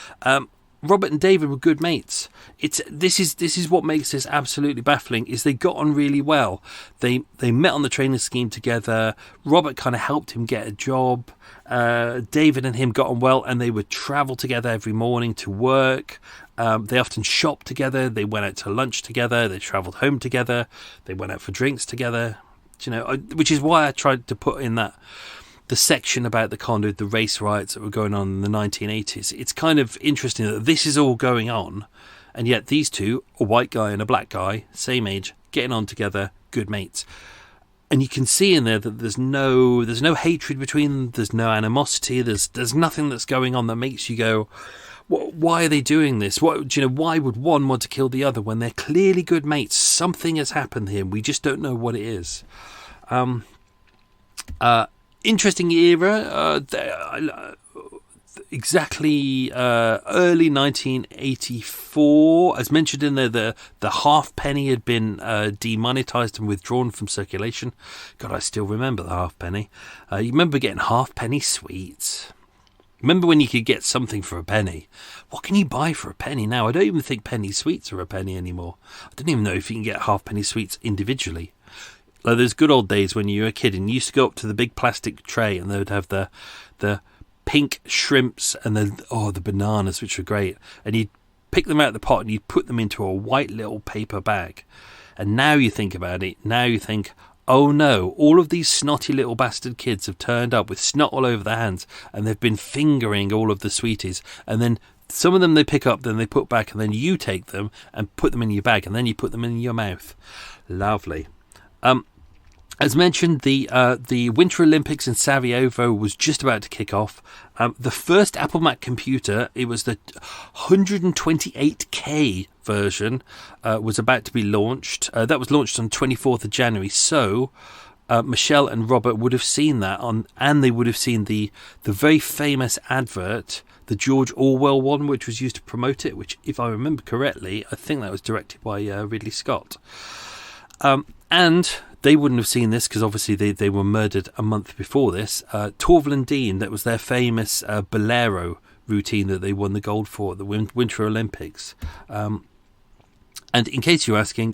Robert and David were good mates. This is what makes this absolutely baffling, is they got on really well. They met on the training scheme together. Robert kind of helped him get a job. David and him got on well, and they would travel together every morning to work. They often shopped together. They went out to lunch together. They travelled home together. They went out for drinks together. Which is why I tried to put in the section about the race riots that were going on in the 1980s. It's kind of interesting that this is all going on, and yet these two, a white guy and a black guy, same age, getting on together, good mates. And you can see in there that there's no hatred between them, there's no animosity, there's nothing that's going on that makes you go, why are they doing this? Why would one want to kill the other when they're clearly good mates? Something has happened here, we just don't know what it is. Interesting era, exactly early 1984. As mentioned in there, the halfpenny had been demonetised and withdrawn from circulation. God, I still remember the halfpenny. You remember getting halfpenny sweets? Remember when you could get something for a penny? What can you buy for a penny now? I don't even think penny sweets are a penny anymore. I don't even know if you can get halfpenny sweets individually. Like those good old days when you were a kid and you used to go up to the big plastic tray and they would have the pink shrimps and the bananas, which were great. And you'd pick them out of the pot and you'd put them into a white little paper bag. And now you think about it, oh no, all of these snotty little bastard kids have turned up with snot all over their hands and they've been fingering all of the sweeties. And then some of them they pick up, then they put back, and then you take them and put them in your bag, and then you put them in your mouth. Lovely. As mentioned, the Winter Olympics in Sarajevo was just about to kick off. The first Apple Mac computer, it was the 128K version, was about to be launched. That was launched on 24th of January. So Michelle and Robert would have seen that and they would have seen the very famous advert, the George Orwell one, which was used to promote it, which, if I remember correctly, I think that was directed by Ridley Scott. And they wouldn't have seen this because obviously they were murdered a month before this. Torval and Dean, that was their famous Bolero routine that they won the gold for at the Winter Olympics. And in case you're asking,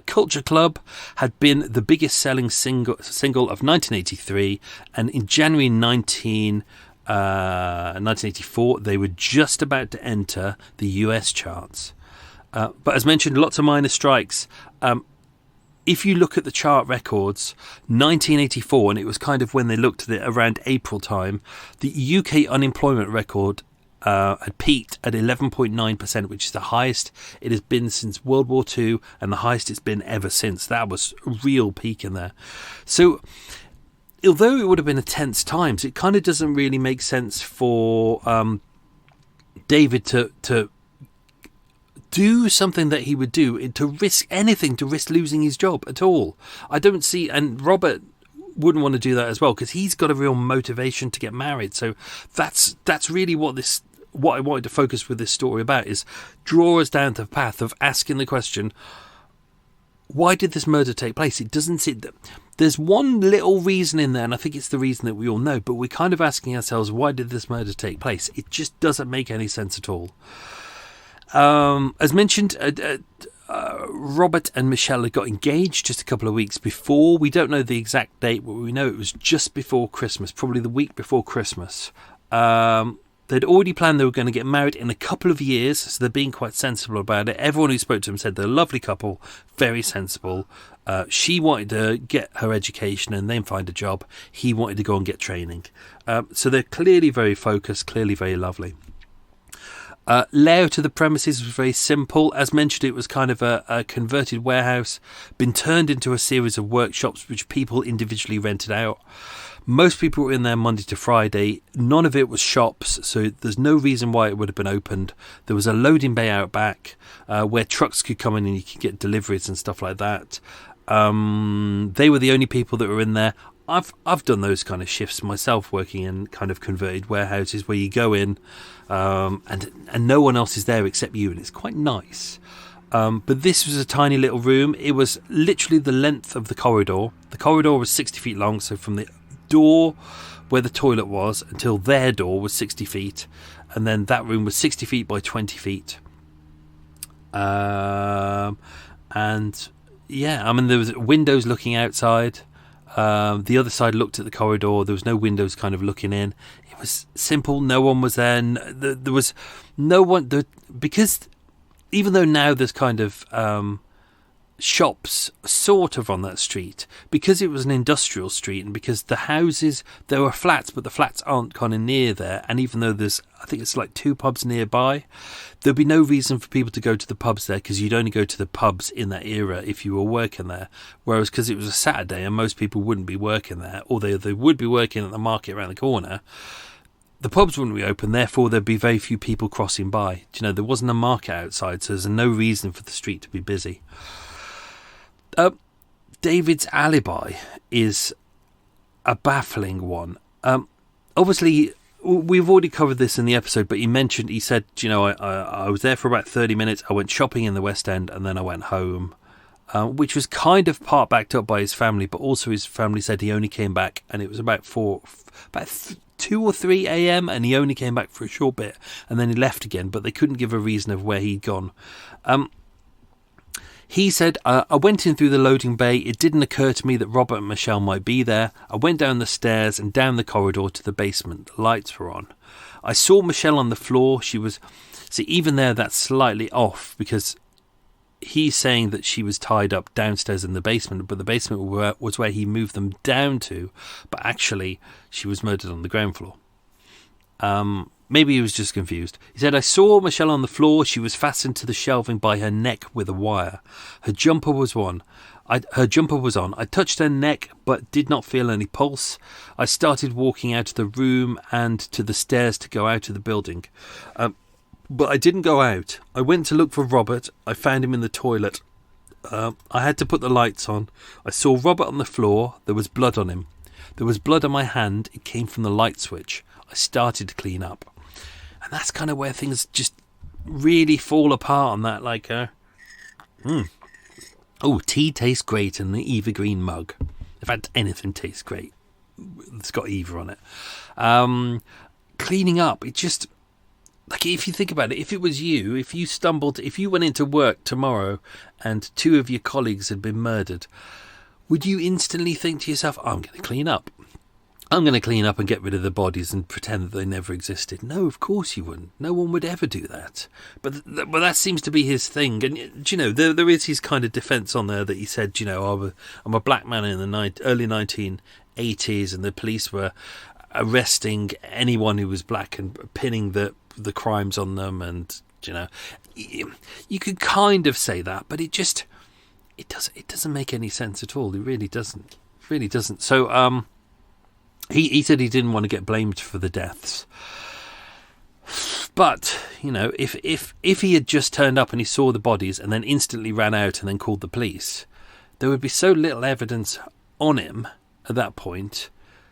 Culture Club had been the biggest selling single of 1983, and in January 1984 they were just about to enter the US charts. But as mentioned, lots of minor strikes. If you look at the chart records, 1984, and it was kind of when they looked at it around April time, the UK unemployment record had peaked at 11.9%, which is the highest it has been since World War II and the highest it's been ever since. That was a real peak in there. So although it would have been a tense times, it kind of doesn't really make sense for David to do something that he would do, to risk anything, to risk losing his job at all. I don't see, and Robert wouldn't want to do that as well because he's got a real motivation to get married. So that's really what I wanted to focus with this story about, is draw us down to the path of asking the question, why did this murder take place? It doesn't seem that there's one little reason in there, and I think it's the reason that we all know, but we're kind of asking ourselves, why did this murder take place? It just doesn't make any sense at all. As mentioned, Robert and Michelle had got engaged just a couple of weeks before. We don't know the exact date, but we know it was just before Christmas, probably the week before Christmas. They'd already planned they were going to get married in a couple of years, so they're being quite sensible about it. Everyone who spoke to them said they're a lovely couple, very sensible. She wanted to get her education and then find a job. He wanted to go and get training. So they're clearly very focused, clearly very lovely. Layout of the premises was very simple. As mentioned, it was kind of a converted warehouse, been turned into a series of workshops which people individually rented out. Most people were in there Monday to Friday. None of it was shops, so there's no reason why it would have been opened. There was a loading bay out back where trucks could come in and you could get deliveries and stuff like that. They were the only people that were in there. I've done those kind of shifts myself, working in kind of converted warehouses where you go in and no one else is there except you, and it's quite nice. But this was a tiny little room. It was literally the length of the corridor. The corridor was 60 feet long, so from the door where the toilet was until their door was 60 feet, and then that room was 60 feet by 20 feet. And yeah, I mean, there was windows looking outside. The other side looked at the corridor. There was no windows kind of looking in. It was simple. No one was there. There was no one there, because even though now there's kind of shops sort of on that street, because it was an industrial street and because the houses, there were flats, but the flats aren't kind of near there, and even though there's, I think it's like 2 pubs nearby, there'd be no reason for people to go to the pubs there, because you'd only go to the pubs in that era if you were working there, whereas because it was a Saturday and most people wouldn't be working there, or they would be working at the market around the corner, the pubs wouldn't be open, therefore there'd be very few people crossing by. You know, there wasn't a market outside, so there's no reason for the street to be busy. David's alibi is a baffling one. Obviously, we've already covered this in the episode, but he said, you know, I was there for about 30 minutes. I went shopping in the West End and then I went home, which was kind of part backed up by his family, but also his family said he only came back and it was about 2 or 3 a.m. and he only came back for a short bit and then he left again, but they couldn't give a reason of where he'd gone. He said, I went in through the loading bay. It didn't occur to me that Robert and Michelle might be there. I went down the stairs and down the corridor to the basement. The lights were on. I saw Michelle on the floor. She was... See, even there, that's slightly off, because he's saying that she was tied up downstairs in the basement, but the basement was where he moved them down to. But actually, she was murdered on the ground floor. Maybe he was just confused. He said, I saw Michelle on the floor. She was fastened to the shelving by her neck with a wire. Her jumper was on. I touched her neck, but did not feel any pulse. I started walking out of the room and to the stairs to go out of the building. But I didn't go out. I went to look for Robert. I found him in the toilet. I had to put the lights on. I saw Robert on the floor. There was blood on him. There was blood on my hand. It came from the light switch. I started to clean up. And that's kind of where things just really fall apart on that, like, oh, tea tastes great in the Eva Green mug. In fact, anything tastes great. It's got Eva on it. Cleaning up, it just, like, if you think about it, if it was you, if you went into work tomorrow and 2 of your colleagues had been murdered, would you instantly think to yourself, I'm going to clean up? I'm going to clean up and get rid of the bodies and pretend that they never existed. No, of course you wouldn't. No one would ever do that. But that seems to be his thing. And, you know, there is his kind of defence on there that he said, you know, I'm a black man in the early 1980s and the police were arresting anyone who was black and pinning the crimes on them. And, you know, you could kind of say that, but it doesn't make any sense at all. It really doesn't. It really doesn't. So, He said he didn't want to get blamed for the deaths. But, you know, if he had just turned up and he saw the bodies and then instantly ran out and then called the police, there would be so little evidence on him at that point.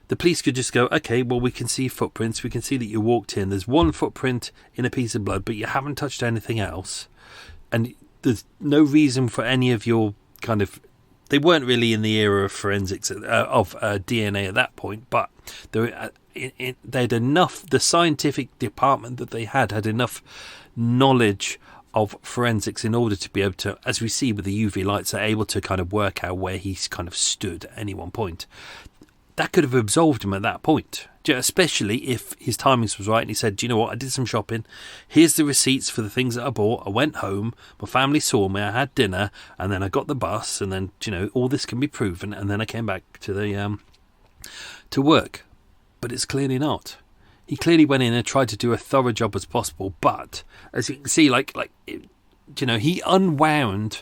The police could just go, okay, well, we can see footprints. We can see that you walked in. There's one footprint in a piece of blood, but you haven't touched anything else. And there's no reason for any of your kind of, they weren't really in the era of forensics of DNA at that point, but they had enough. The scientific department that they had enough knowledge of forensics in order to be able to, as we see with the UV lights, are able to kind of work out where he's kind of stood at any one point. That could have absolved him at that point, especially if his timings was right and he said, do you know what, I did some shopping, here's the receipts for the things that I bought, I went home, my family saw me, I had dinner, and then I got the bus, and then, you know, all this can be proven, and then I came back to the to work. But it's clearly not. He clearly went in and tried to do a thorough job as possible, but as you can see, you know, he unwound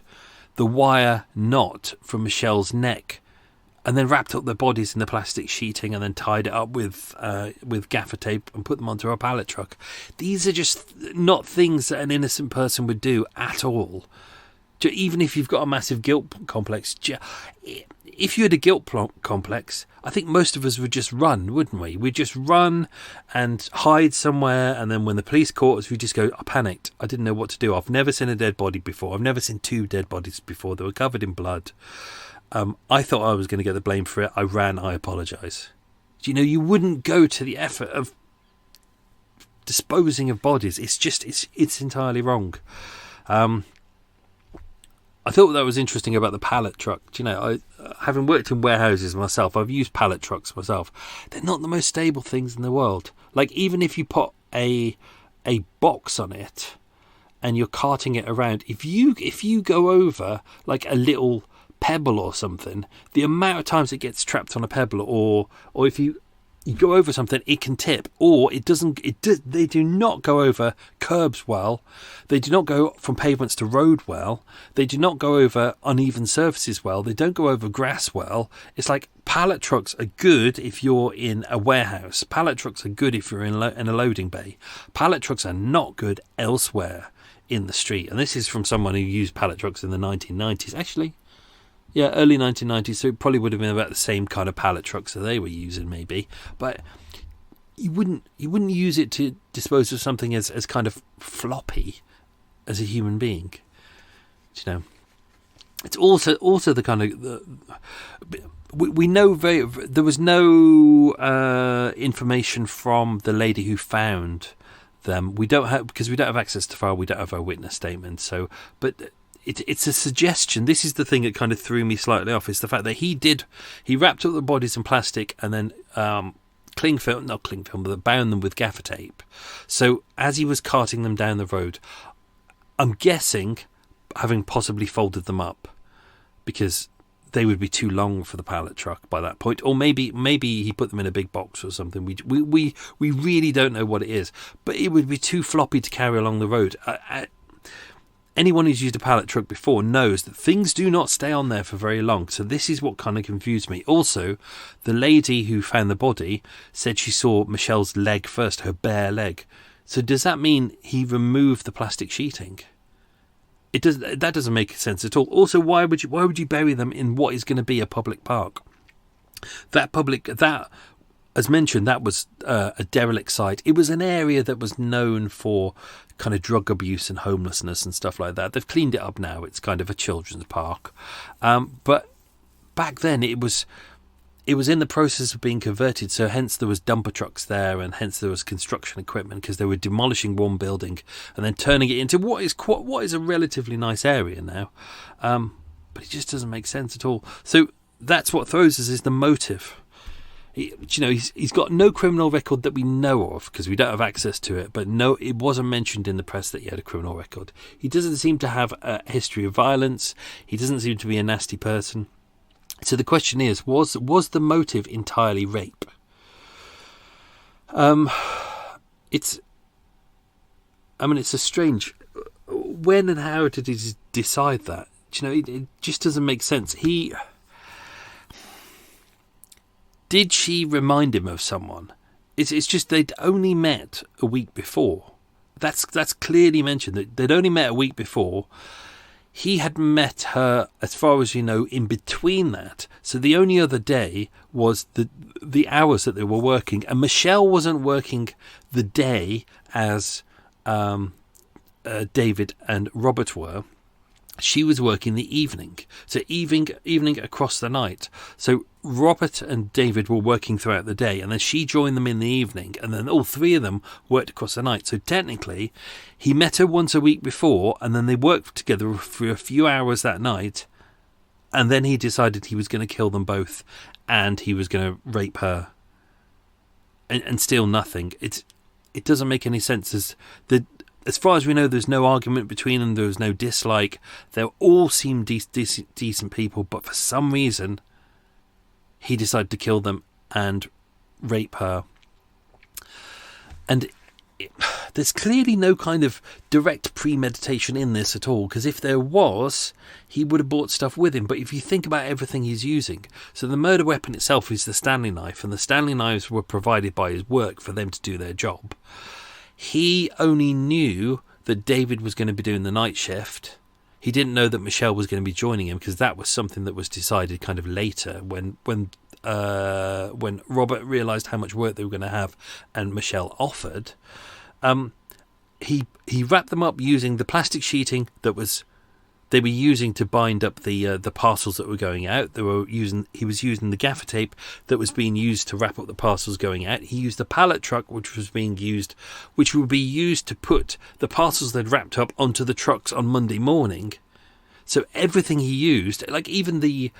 the wire knot from Michelle's neck and then wrapped up their bodies in the plastic sheeting and then tied it up with gaffer tape and put them onto a pallet truck. These are just not things that an innocent person would do at all. Even if you've got a massive guilt complex, if you had a guilt complex, I think most of us would just run, wouldn't we? We'd just run and hide somewhere, and then when the police caught us, we'd just go, I panicked. I didn't know what to do. I've never seen a dead body before. I've never seen 2 dead bodies before. They were covered in blood. I thought I was going to get the blame for it. I ran. I apologise. You know, you wouldn't go to the effort of disposing of bodies. It's entirely wrong. I thought that was interesting about the pallet truck. You know, having worked in warehouses myself, I've used pallet trucks myself. They're not the most stable things in the world. Like, even if you put a box on it and you're carting it around, if you go over like a little pebble or something, the amount of times it gets trapped on a pebble, or if you go over something, it can tip, or they do not go over curbs well, they do not go from pavements to road well, they do not go over uneven surfaces well, they don't go over grass well. It's like, pallet trucks are good if you're in a warehouse, pallet trucks are good if you're in a loading bay, pallet trucks are not good elsewhere in the street. And this is from someone who used pallet trucks in the 1990s, actually. Yeah, early 1990s, so it probably would have been about the same kind of pallet trucks that they were using, maybe. But you wouldn't use it to dispose of something as kind of floppy as a human being. You know, it's also the kind of we know there was no information from the lady who found them. Because we don't have access to file. We don't have a witness statement. So, but. It's a suggestion. This is the thing that kind of threw me slightly off, is the fact that he wrapped up the bodies in plastic and then bound them with gaffer tape. So as he was carting them down the road, I'm guessing having possibly folded them up because they would be too long for the pallet truck by that point, or maybe he put them in a big box or something. We really don't know what it is, but it would be too floppy to carry along the road. Anyone who's used a pallet truck before knows that things do not stay on there for very long. So this is what kind of confused me. Also, the lady who found the body said she saw Michelle's leg first, her bare leg. So does that mean he removed the plastic sheeting? That doesn't make sense at all. Also, why would you bury them in what is going to be a public park? As mentioned, that was a derelict site. It was an area that was known for kind of drug abuse and homelessness and stuff like that. They've cleaned it up now. It's kind of a children's park. But back then it was in the process of being converted. So hence there was dumper trucks there, and hence there was construction equipment, because they were demolishing one building and then turning it into what is a relatively nice area now. But it just doesn't make sense at all. So that's what throws us, is the motive. He's got no criminal record that we know of, because we don't have access to it. But no, it wasn't mentioned in the press that he had a criminal record. He doesn't seem to have a history of violence. He doesn't seem to be a nasty person. So the question is, was the motive entirely rape? It's a strange. When and how did he decide that? It just doesn't make sense. Did she remind him of someone? It's just they'd only met a week before. That's clearly mentioned, that they'd only met a week before. He had met her, as far as you know, in between that. So the only other day was the hours that they were working. And Michelle wasn't working the day as David and Robert were. she was working the evening. So evening across the night. So Robert and David were working throughout the day, and then she joined them in the evening, and then all three of them worked across the night. So technically, he met her once a week before, and then they worked together for a few hours that night, and then he decided he was going to kill them both, and he was going to rape her, and steal nothing. It doesn't make any sense. As far as we know, there's no argument between them. There was no dislike. They all seemed decent people, but for some reason, he decided to kill them and rape her. And there's clearly no kind of direct premeditation in this at all, because if there was, he would have brought stuff with him. But if you think about everything he's using, so the murder weapon itself is the Stanley knife, and the Stanley knives were provided by his work for them to do their job. He only knew that David was going to be doing the night shift. He didn't know that Michelle was going to be joining him, because that was something that was decided kind of later when Robert realised how much work they were going to have and Michelle offered. He wrapped them up using the plastic sheeting that they were using to bind up the parcels that were going out. He was using the gaffer tape that was being used to wrap up the parcels going out. He used the pallet truck which would be used to put the parcels they'd wrapped up onto the trucks on Monday morning. So everything he used, like even the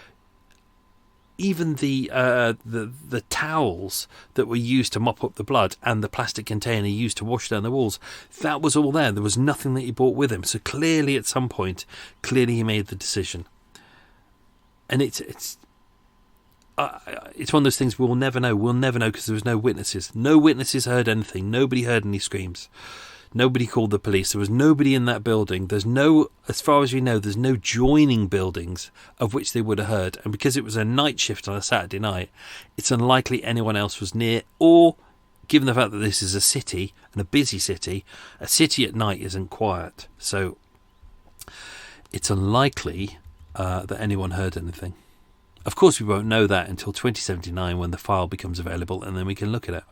towels that were used to mop up the blood and the plastic container used to wash down the walls, that was all there. There was nothing that he brought with him. So clearly at some point, he made the decision. And it's one of those things we'll never know. We'll never know because there was no witnesses. No witnesses heard anything. Nobody heard any screams. Nobody called the police. There was nobody in that building. As far as we know, there's no joining buildings of which they would have heard. And because it was a night shift on a Saturday night, it's unlikely anyone else was near. Or, given the fact that this is a city, and a busy city, a city at night isn't quiet. So, it's unlikely that anyone heard anything. Of course, we won't know that until 2079 when the file becomes available, and then we can look at it.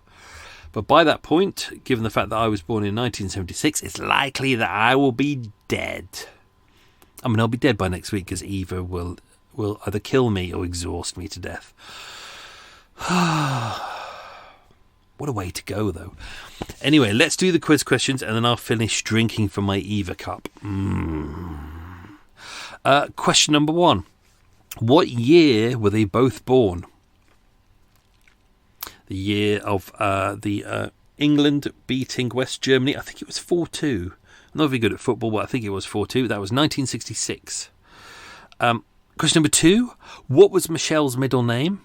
But by that point, given the fact that I was born in 1976, it's likely that I will be dead. I mean, I'll be dead by next week because Eva will either kill me or exhaust me to death. What a way to go, though. Anyway, let's do the quiz questions and then I'll finish drinking from my Eva cup. Question number 1. What year were they both born? The year of England beating West Germany. I think it was 4-2. I'm not very good at football, but I think it was 4-2. That was 1966. Question number 2. What was Michelle's middle name?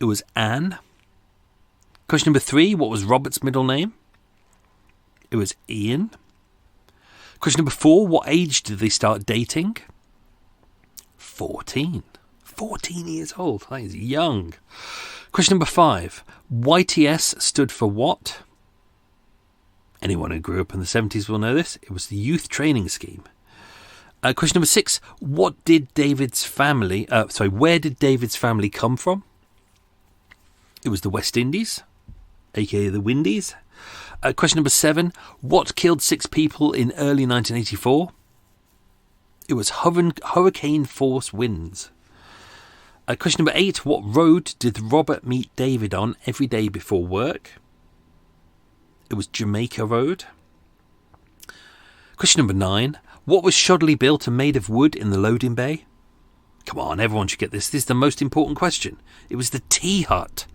It was Anne. Question number 3. What was Robert's middle name? It was Ian. Question number 4. What age did they start dating? 14. 14 years old. That is young. Question number 5. YTS stood for what? Anyone who grew up in the 70s will know this. It was the Youth Training Scheme. Question number 6. Where did David's family come from? It was the West Indies, aka the Windies. Question number 7. What killed 6 people in early 1984? It was hurricane force winds. Question number 8. What road did Robert meet David on every day before work? It was Jamaica Road. Question number 9. What was shoddily built and made of wood in the loading bay? Come on, everyone should get this. This is the most important question. It was the tea hut.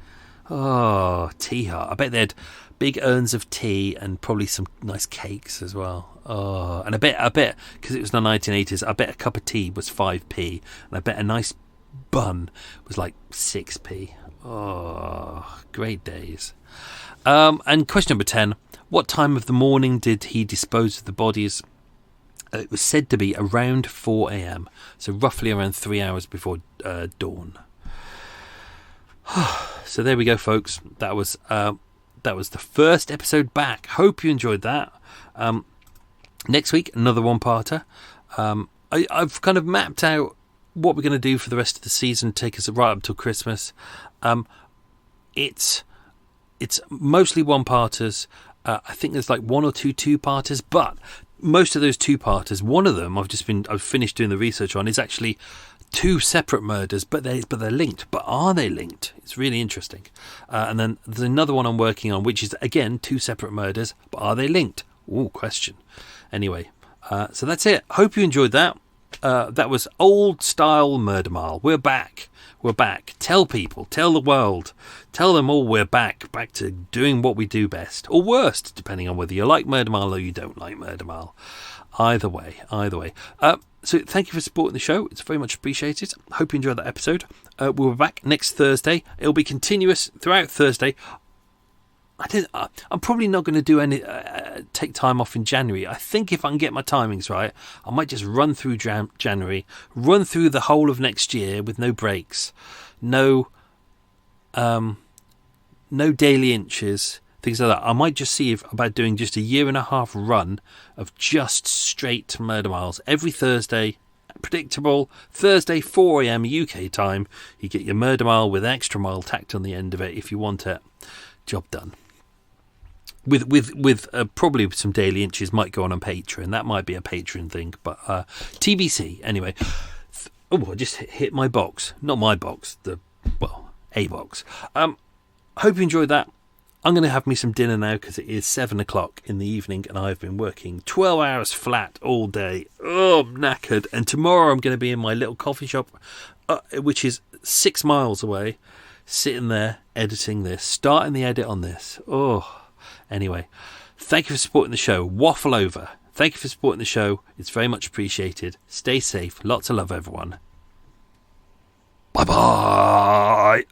Oh, tea hut. I bet they had big urns of tea and probably some nice cakes as well. Oh, and I bet, because it was the 1980s, I bet a cup of tea was 5p. And I bet a nice bun was like 6p. Oh, great days. And question number 10. What time of the morning did he dispose of the bodies? It was said to be around 4 a.m. So roughly around 3 hours before dawn. So there we go, folks. That was the first episode back. Hope you enjoyed that. Next week, another one-parter. I've kind of mapped out what we're going to do for the rest of the season, take us right up till Christmas. It's mostly one-parters. I think there's like 1 or 2 two-parters, but most of those two-parters, one of them I've finished doing the research on, is actually two separate murders, but they're linked. But are they linked? It's really interesting. And then there's another one I'm working on, which is again two separate murders, but are they linked? Ooh, question. Anyway, so that's it. Hope you enjoyed that. That was Old Style Murder Mile. We're back. We're back. Tell people, tell the world, tell them all we're back to doing what we do best, or worst, depending on whether you like Murder Mile or you don't like Murder Mile. Either way. So thank you for supporting the show. It's very much appreciated. Hope you enjoyed that episode. We'll be back next Thursday. It'll be continuous throughout Thursday. I'm probably not going to do any take time off in January. I think if I can get my timings right, I might just run through January, run through the whole of next year with no breaks, no daily inches, things like that. I might just see about doing just a 1.5 year run of just straight Murder Miles every Thursday. Predictable. Thursday 4 a.m. UK time. You get your Murder Mile with extra mile tacked on the end of it if you want it. Job done. With probably some daily inches might go on Patreon. That might be a Patreon thing, but TBC. Anyway, I just hit my box. Not my box. A box. Hope you enjoyed that. I'm going to have me some dinner now because it is 7 o'clock in the evening and I've been working 12 hours flat all day. Oh, I'm knackered. And tomorrow I'm going to be in my little coffee shop, which is 6 miles away, sitting there editing this, starting the edit on this. Oh. Anyway, thank you for supporting the show. Waffle over. Thank you for supporting the show. It's very much appreciated. Stay safe. Lots of love, everyone. Bye-bye.